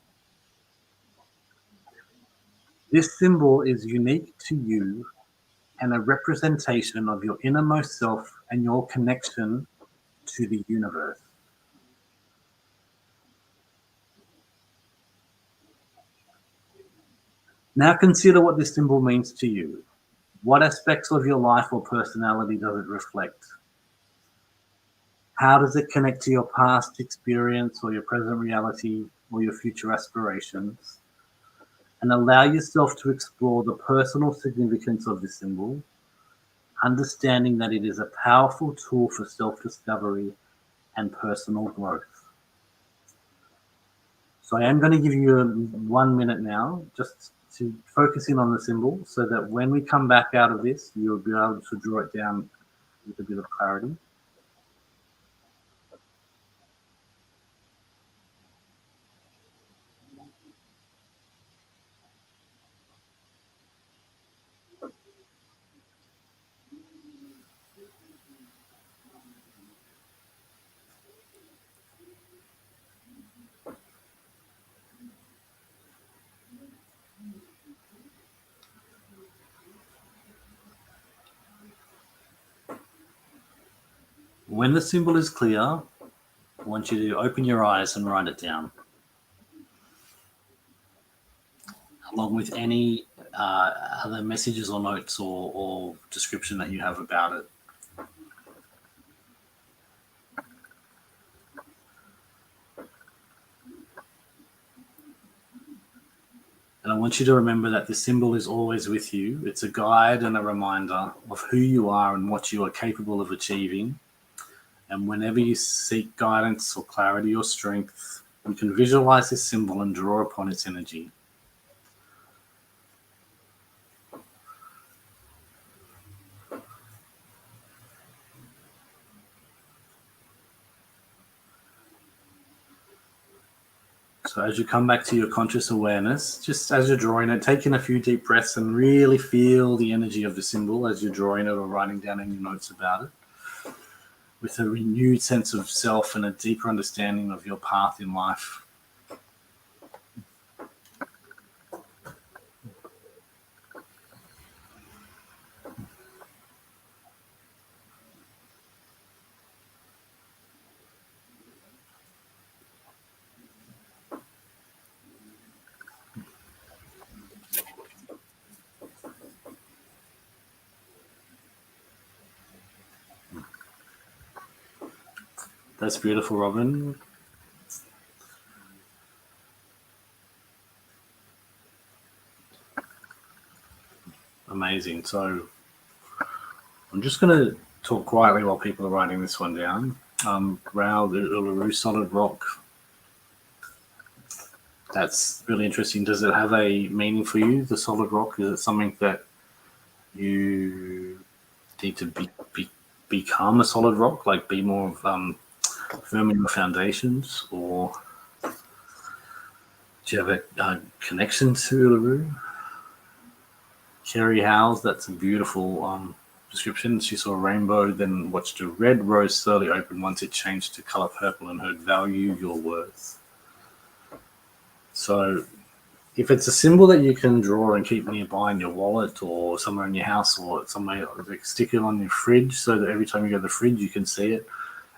This symbol is unique to you and a representation of your innermost self and your connection to the universe. Now consider what this symbol means to you. What aspects of your life or personality does it reflect? How does it connect to your past experience or your present reality or your future aspirations? And allow yourself to explore the personal significance of this symbol, understanding that it is a powerful tool for self-discovery and personal growth. So I am going to give you 1 minute now just to focus in on the symbol so that when we come back out of this, you'll be able to draw it down with a bit of clarity. When the symbol is clear, I want you to open your eyes and write it down, along with any other messages or notes or description that you have about it. And I want you to remember that the symbol is always with you. It's a guide and a reminder of who you are and what you are capable of achieving. And whenever you seek guidance or clarity or strength, you can visualize this symbol and draw upon its energy. So as you come back to your conscious awareness, just as you're drawing it, take in a few deep breaths and really feel the energy of the symbol as you're drawing it or writing down any notes about it, with a renewed sense of self and a deeper understanding of your path in life. That's beautiful, Robin. Amazing. So I'm just going to talk quietly while people are writing this one down. Rao, the Uluru solid rock. That's really interesting. Does it have a meaning for you, the solid rock? Is it something that you need to become a solid rock, like be more firm in your foundations, or do you have a connection to Uluru? Kerrie Howes, that's a beautiful description. She saw a rainbow, then watched a red rose slowly open once it changed to color purple and heard value your worth. So if it's a symbol that you can draw and keep nearby in your wallet or somewhere in your house or somewhere, like stick it on your fridge so that every time you go to the fridge you can see it.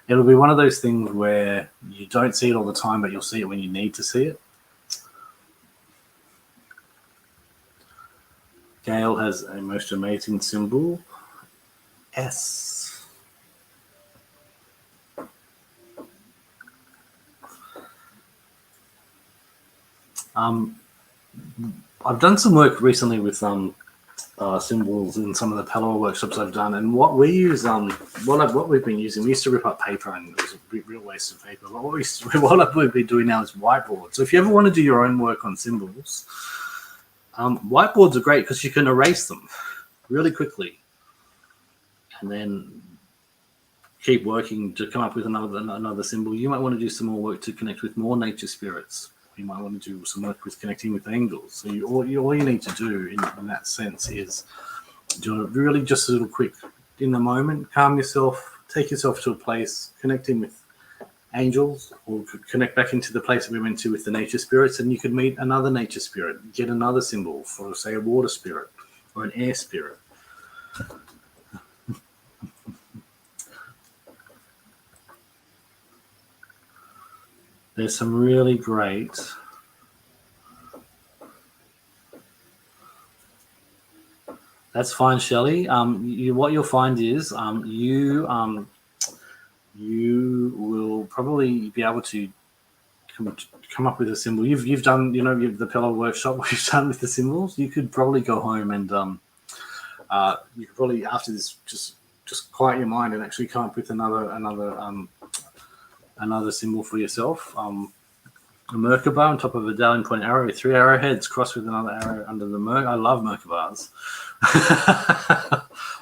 It'll be one of those things where you don't see it all the time, but you'll see it when you need to see it. Gail has a most amazing symbol, S. I've done some work recently with symbols in some of the Pellowah workshops I've done, and what we use, what we've been using, we used to rip up paper, and it was a real waste of paper. But what we've been doing now is whiteboard. So if you ever want to do your own work on symbols, whiteboards are great because you can erase them really quickly, and then keep working to come up with another symbol. You might want to do some more work to connect with more nature spirits. You might want to do some work with connecting with angels. So all you need to do in that sense is do really just a little quick in the moment, calm yourself, take yourself to a place, connecting with angels, or connect back into the place that we went to with the nature spirits, and you could meet another nature spirit, get another symbol for, say, a water spirit or an air spirit. There's some really great That's fine, Shelley. What you'll find is you will probably be able to come up with a symbol. You've done, the Pellowah workshop we've done with the symbols. You could probably go home and you could probably, after this, just quiet your mind and actually come up with another symbol for yourself. A Merkaba on top of a Dalian point arrow with 3 arrowheads crossed with another arrow under the I love Merkabas.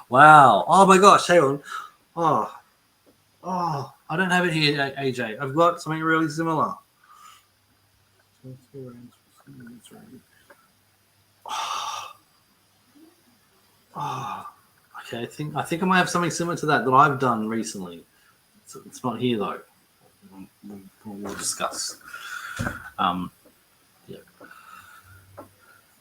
Wow. Oh my gosh, hang on. Oh, I don't have it here, AJ. I've got something really similar. Okay, I think I might have something similar to that I've done recently. It's not here though. We'll discuss. Yeah.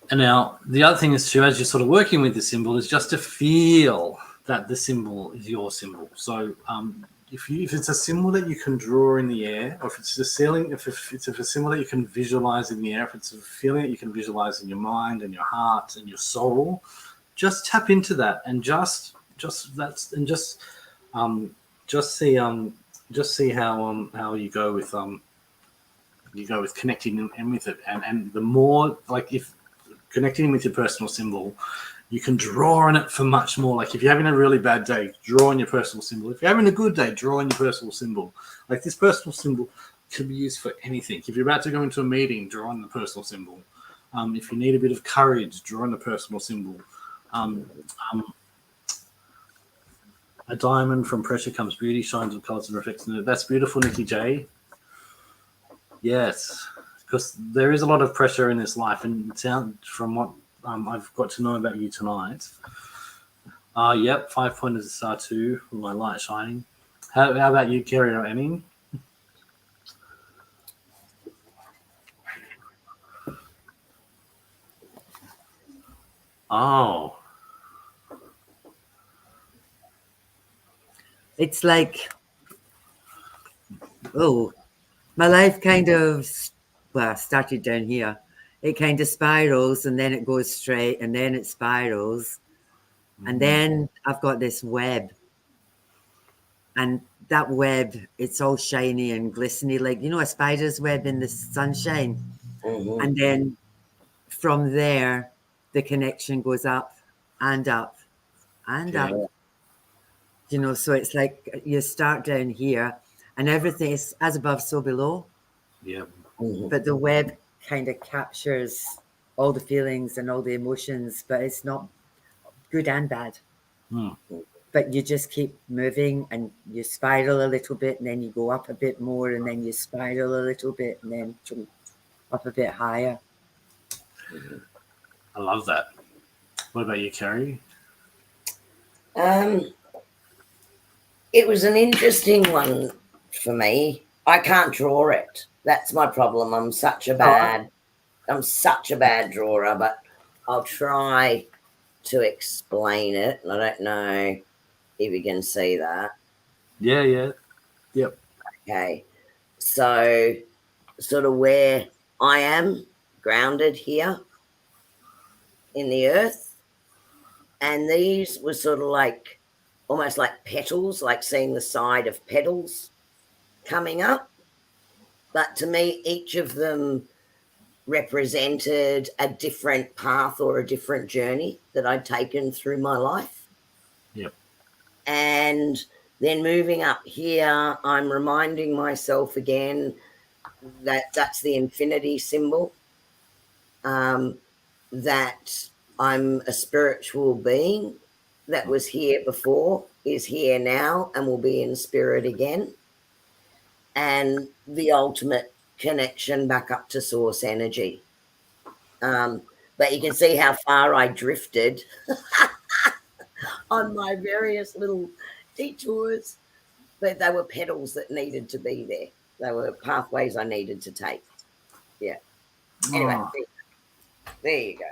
And now the other thing is too, as you're sort of working with the symbol, is just to feel that the symbol is your symbol. So if it's a symbol that you can draw in the air, or if it's a symbol that you can visualize in the air, if it's a feeling that you can visualize in your mind and your heart and your soul, just tap into that and just see how you go with connecting and with it, and the more, like, if connecting with your personal symbol, you can draw on it for much more. Like if you're having a really bad day, draw on your personal symbol. If you're having a good day, draw on your personal symbol. Like this personal symbol can be used for anything. If you're about to go into a meeting, draw on the personal symbol. If you need a bit of courage, draw on the personal symbol. A diamond from pressure comes beauty, shines with colours and reflects in it. That's beautiful, Nikki J. Yes, because there is a lot of pressure in this life, and it sounds from what I've got to know about you tonight. Yep, 5 pointers star 2 with my light shining. How about you, Kerrie or Annie? Oh. It's like, my life kind of, started down here. It kind of spirals, and then it goes straight, and then it spirals. And then I've got this web. And that web, it's all shiny and glistening, like, a spider's web in the sunshine. Mm-hmm. And then from there, the connection goes up and up and up. So it's like you start down here and everything is as above, so below. Yeah. Mm-hmm. But the web kind of captures all the feelings and all the emotions, but it's not good and bad. But you just keep moving and you spiral a little bit, and then you go up a bit more, and then you spiral a little bit, and then up a bit higher. I love that. What about you, Kerrie? It was an interesting one for me. I can't draw it. That's my problem. I'm such a bad drawer, but I'll try to explain it. I don't know if you can see that. Yeah. Yep. Okay. So sort of where I am grounded here in the earth, and these were sort of like almost like petals, like seeing the side of petals coming up. But to me, each of them represented a different path or a different journey that I'd taken through my life. Yep. And then moving up here, I'm reminding myself again that that's the infinity symbol, that I'm a spiritual being that was here before, is here now, and will be in spirit again. And the ultimate connection back up to source energy. But you can see how far I drifted on my various little detours, but they were petals that needed to be there. They were pathways I needed to take. Yeah. Anyway, there you go.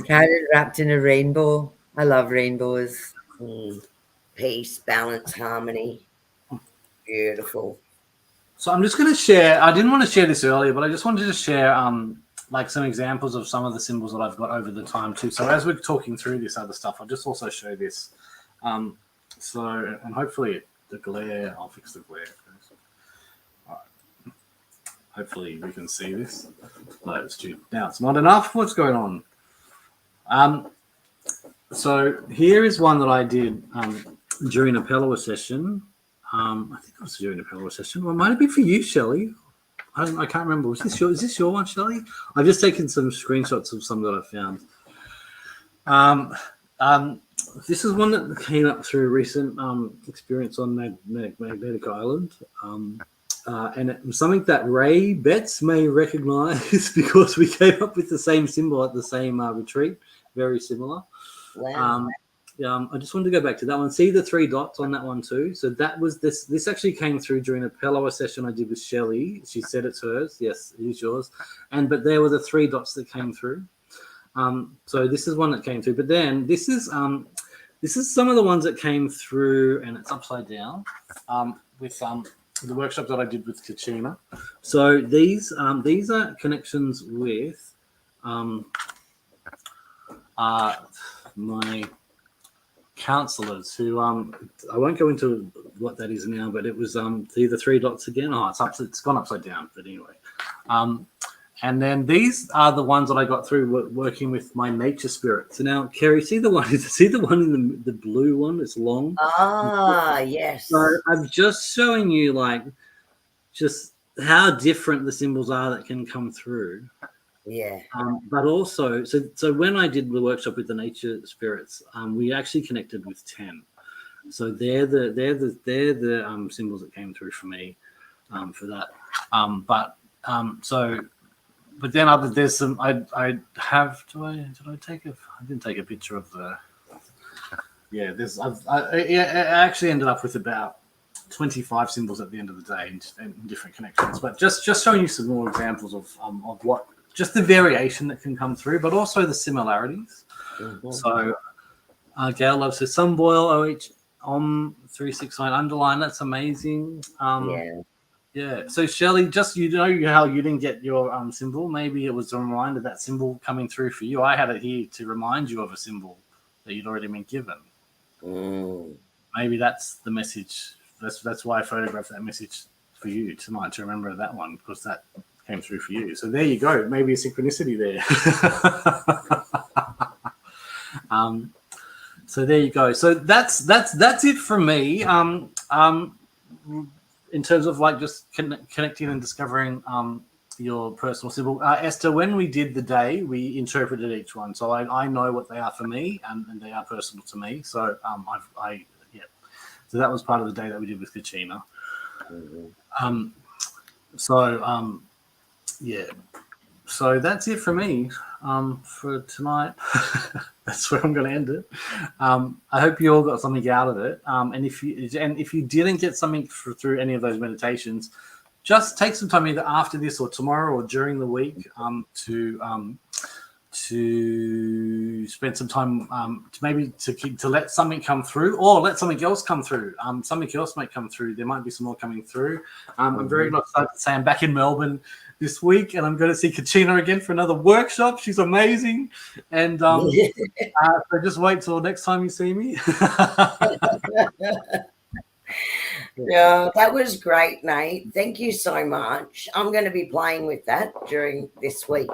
Karen wrapped in a rainbow. I love rainbows. Peace, balance, harmony. Beautiful. So I'm just going to share. I didn't want to share this earlier, but I just wanted to share like some examples of some of the symbols that I've got over the time too. So as we're talking through this other stuff, I'll just also show this. So, and hopefully the glare, I'll fix the glare first. All right. Hopefully we can see this. No, now it's not enough. What's going on? So here is one that I did during a Pellowah session. I think I was doing a Pellowah session. Well, might it be for you, Shelley? I can't remember. Is this your one, Shelley? I've just taken some screenshots of some that I found. This is one that came up through a recent experience on Magnetic Island. And it was something that Ray Betts may recognize because we came up with the same symbol at the same retreat, very similar. Wow. I just wanted to go back to that one. See the 3 dots on that one too. So that was this. This actually came through during a Pellowah session I did with Shelley. She said it's hers. Yes, it is yours. But there were the 3 dots that came through. So this is one that came through. But then this is some of the ones that came through, and it's upside down with the workshop that I did with Kachina. So these are connections with my counselors who I won't go into what that is now, but it was the 3 dots again. It's gone upside down, but anyway. And then these are the ones that I got through working with my nature spirit. So now, Kerrie, see the one in the blue one? It's long. Yes. So I'm just showing you like just how different the symbols are that can come through. Yeah. But also, so when I did the workshop with the nature spirits, we actually connected with 10. So they're the symbols that came through for me for that. But then there's some. I have. Did I take a? I didn't take a picture of the. Yeah, there's. I actually ended up with about 25 symbols at the end of the day in different connections. But just showing you some more examples of what. Just the variation that can come through, but also the similarities. Mm-hmm. So, Gail loves says Sunboil OH 369 underline. That's amazing. Yeah. So Shelley, just how you didn't get your symbol. Maybe it was a reminder that symbol coming through for you. I had it here to remind you of a symbol that you'd already been given. Maybe that's the message. That's why I photographed that message for you tonight to remember that one, because that came through for you. So there you go. Maybe a synchronicity there. So there you go. So that's it from me. In terms of like just connecting and discovering your personal symbol. Esther, when we did the day, we interpreted each one. So I know what they are for me and they are personal to me. So So that was part of the day that we did with Kachina. Mm-hmm. So that's it for me for tonight. That's where I'm going to end it. I hope you all got something out of it. And if you didn't get something through any of those meditations, just take some time either after this or tomorrow or during the week to spend some time to let something come through or let something else come through. Something else might come through. There might be some more coming through. I'm very excited to say I'm back in Melbourne this week and I'm going to see Kachina again for another workshop. She's amazing. And so just wait till next time you see me. Yeah, that was great, Nate. Thank you so much. I'm going to be playing with that during this week.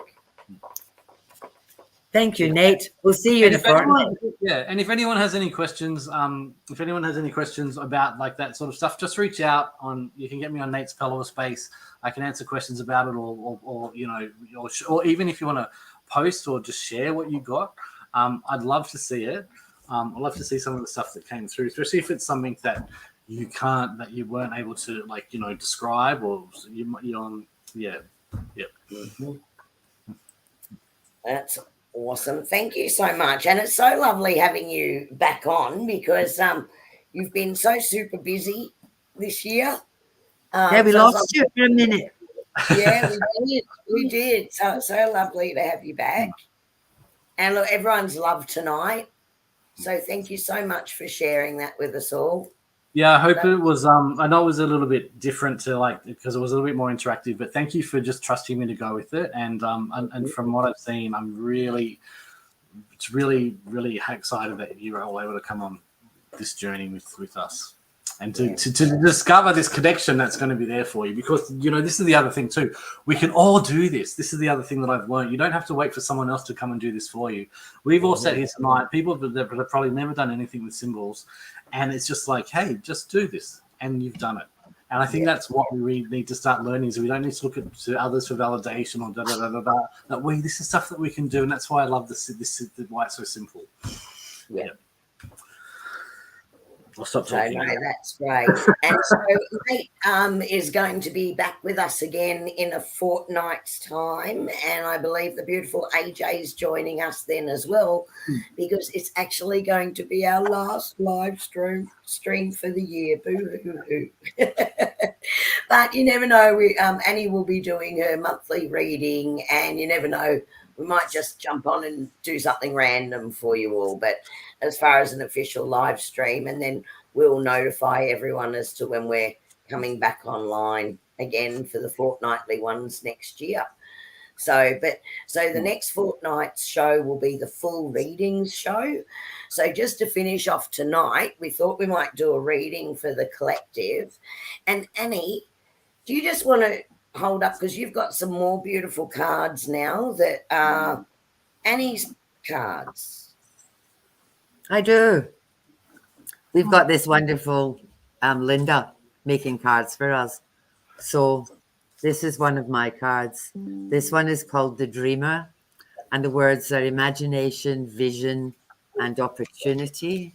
Thank you, Nate. We'll see you in a fortnight. And if anyone has any questions, about like that sort of stuff, just reach out on. You can get me on Nate's Pellowah Space. I can answer questions about it, or you know, or even if you want to post or just share what you got, I'd love to see it. I'd love to see some of the stuff that came through, especially if it's something that you weren't able to describe, or That's awesome. Thank you so much. And it's so lovely having you back on because you've been so super busy this year. Yeah, we lost you for a minute. Yeah, we did. So it's so lovely to have you back. And look, everyone's loved tonight. So thank you so much for sharing that with us all. Yeah, I hope it was. I know it was a little bit different because it was a little bit more interactive. But thank you for just trusting me to go with it. And from what I've seen, really excited that you were all able to come on this journey with us, and to discover this connection that's going to be there for you. Because this is the other thing too. We can all do this. This is the other thing that I've learned. You don't have to wait for someone else to come and do this for you. We've all sat here tonight. People that have probably never done anything with symbols. And it's just like, hey, just do this, and you've done it. And I think that's what we really need to start learning. Is we don't need to look to others for validation or That this is stuff that we can do, and that's why I love this. This is why it's so simple. Yeah. I'll stop talking. No, that's great. And so Nate is going to be back with us again in a fortnight's time. And I believe the beautiful AJ is joining us then as well, because it's actually going to be our last live stream for the year. Boo-hoo-hoo. But you never know. Annie will be doing her monthly reading, and you never know. We might just jump on and do something random for you all. But as far as an official live stream, and then we'll notify everyone as to when we're coming back online again for the fortnightly ones next year. So the next fortnight's show will be the full readings show. So just to finish off tonight, we thought we might do a reading for the collective. And Annie, do you just want to hold up, because you've got some more beautiful cards now that are Annie's cards? I do. We've got this wonderful Linda making cards for us. So this is one of my cards. This one is called The Dreamer, and the words are imagination, vision, and opportunity.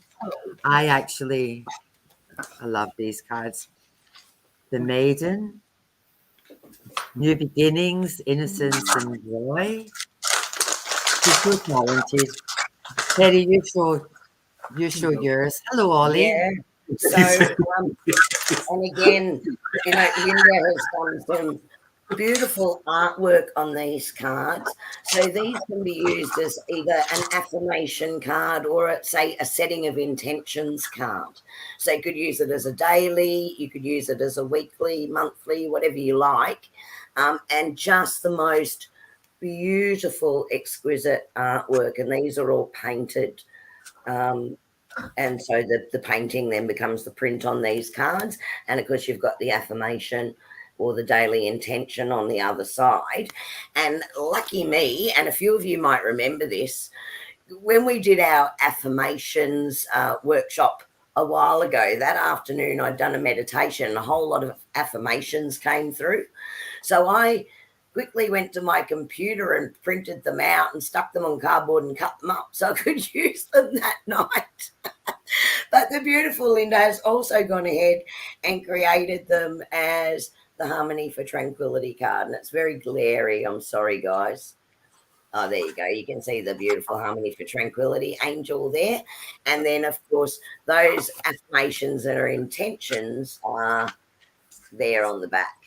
I love these cards. The Maiden, New Beginnings, Innocence, and Joy. She's so talented. Kerrie, you show yours. Hello, Ollie. Yeah. So, and again, Linda has done some beautiful artwork on these cards. So these can be used as either an affirmation card or, say, a setting of intentions card. So you could use it as a daily, you could use it as a weekly, monthly, whatever you like. And just the most beautiful, exquisite artwork. And these are all painted. And so the painting then becomes the print on these cards. And of course, you've got the affirmation or the daily intention on the other side. And lucky me, and a few of you might remember this, when we did our affirmations workshop a while ago, that afternoon I'd done a meditation and a whole lot of affirmations came through. So I quickly went to my computer and printed them out and stuck them on cardboard and cut them up so I could use them that night. But the beautiful Linda has also gone ahead and created them as the Harmony for Tranquility card, and it's very glary. I'm sorry, guys. Oh, there you go. You can see the beautiful Harmony for Tranquility angel there. And then, of course, those affirmations that are intentions are there on the back.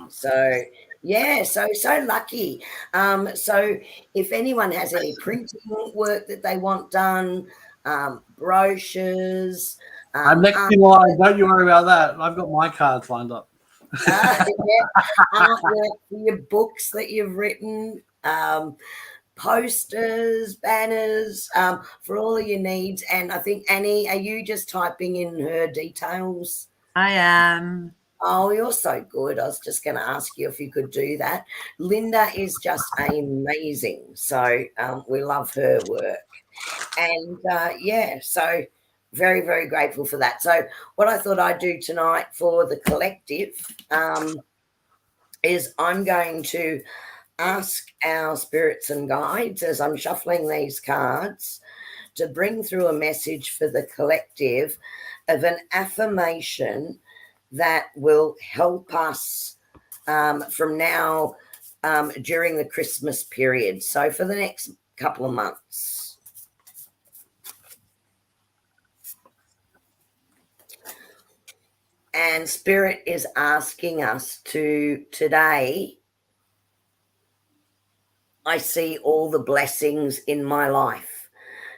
So, yeah, so lucky. So if anyone has any printing work that they want done, brochures. I'm next in line. Don't you worry about that. I've got my cards lined up. Artwork for your books that you've written, posters, banners, for all of your needs. And I think, Annie, are you just typing in her details? I am. Oh, you're so good. I was just going to ask you if you could do that. Linda is just amazing. So we love her work. And so very, very grateful for that. So what I thought I'd do tonight for the collective is I'm going to ask our spirits and guides as I'm shuffling these cards to bring through a message for the collective of an affirmation that will help us from now during the Christmas period. So for the next couple of months. And Spirit is asking us to today, I see all the blessings in my life.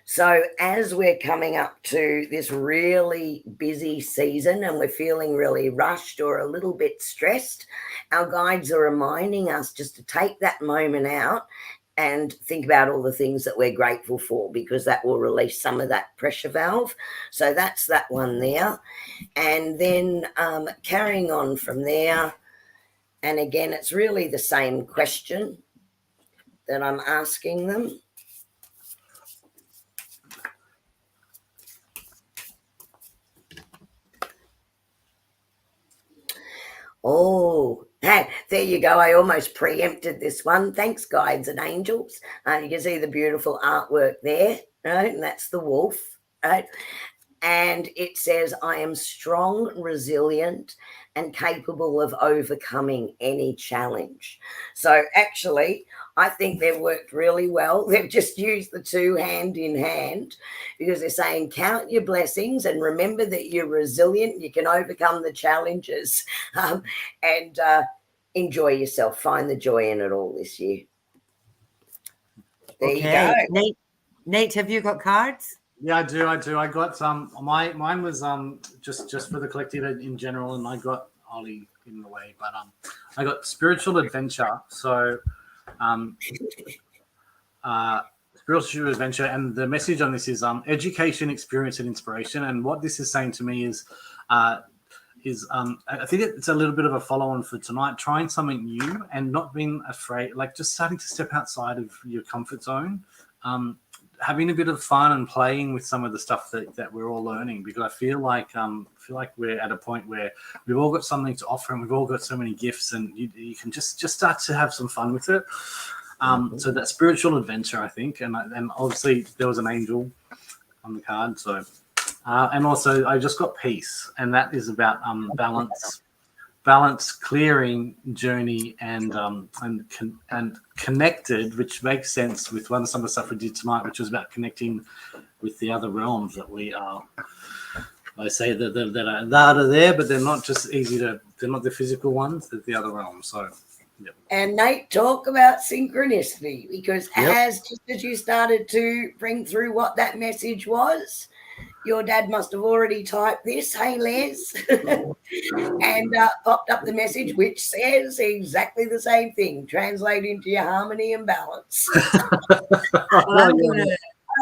So as we're coming up to this really busy season and we're feeling really rushed or a little bit stressed, our guides are reminding us just to take that moment out and think about all the things that we're grateful for, because that will release some of that pressure valve. So that's that one there. And then carrying on from there, and again, it's really the same question that I'm asking them. Oh, hey, there you go. I almost preempted this one. Thanks, guides and angels. You can see the beautiful artwork there, right? And that's the wolf, right? And it says, I am strong, resilient, and capable of overcoming any challenge. So actually, I think they've worked really well. They've just used the two hand in hand, because they're saying, count your blessings and remember that you're resilient, you can overcome the challenges, and enjoy yourself. Find the joy in it all this year. There you go. Nate, have you got cards? Yeah, I do. I got mine was just for the collective in general, and I got Ollie in the way, but I got spiritual adventure. So spiritual adventure, and the message on this is education, experience, and inspiration. And what this is saying to me is I think it's a little bit of a follow-on for tonight, trying something new and not being afraid, like just starting to step outside of your comfort zone. Having a bit of fun and playing with some of the stuff that we're all learning, because I feel like we're at a point where we've all got something to offer and we've all got so many gifts, and you can just start to have some fun with it. So that spiritual adventure, I think, and obviously there was an angel on the card. So and also I just got peace, and that is about balance, clearing, journey, and connected, which makes sense with some of the stuff we did tonight, which was about connecting with the other realms that we are. I say that are there, but they're not just they're not the physical ones, they're the other realms. So, yep. And Nate, talk about synchronicity, because just as you started to bring through what that message was, your dad must have already typed this, hey Les, and popped up the message, which says exactly the same thing. Translate into your harmony and balance. I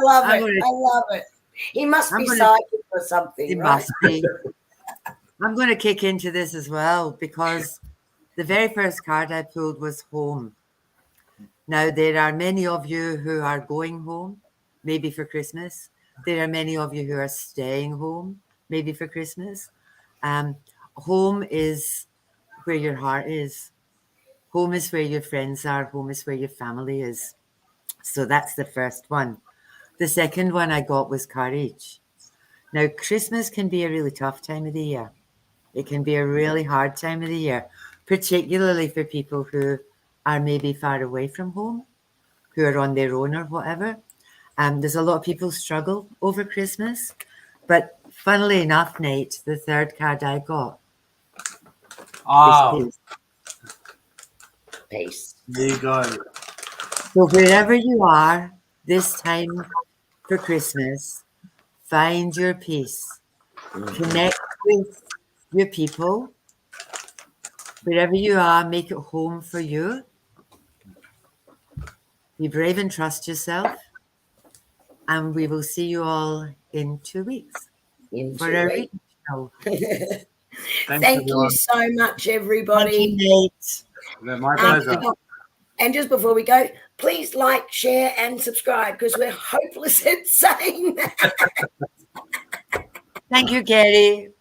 love it. He must be psychic or something. He right? must be. I'm going to kick into this as well, because the very first card I pulled was home. Now, there are many of you who are going home, maybe for Christmas. There are many of you who are staying home, maybe for Christmas. Home is where your heart is. Home is where your friends are. Home is where your family is. So that's the first one. The second one I got was courage. Now, Christmas can be a really tough time of the year. It can be a really hard time of the year, particularly for people who are maybe far away from home, who are on their own or whatever. There's a lot of people struggle over Christmas. But funnily enough, Nate, the third card I got is peace. There you go. So wherever you are this time for Christmas, find your peace. Connect with your people. Wherever you are, make it home for you. Be brave and trust yourself. And we will see you all in 2 weeks In for 2 our weeks. reading show. Thanks, Thank everyone. you so much, Thank everybody. you, Nate. My Um, pleasure. and just before we go, please like, share, and subscribe because we're hopeless at saying that. Thank you, Kerrie.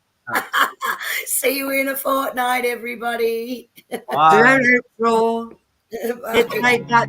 See you in a fortnight, everybody. Do Bye. our outro. Hit Bye. right back.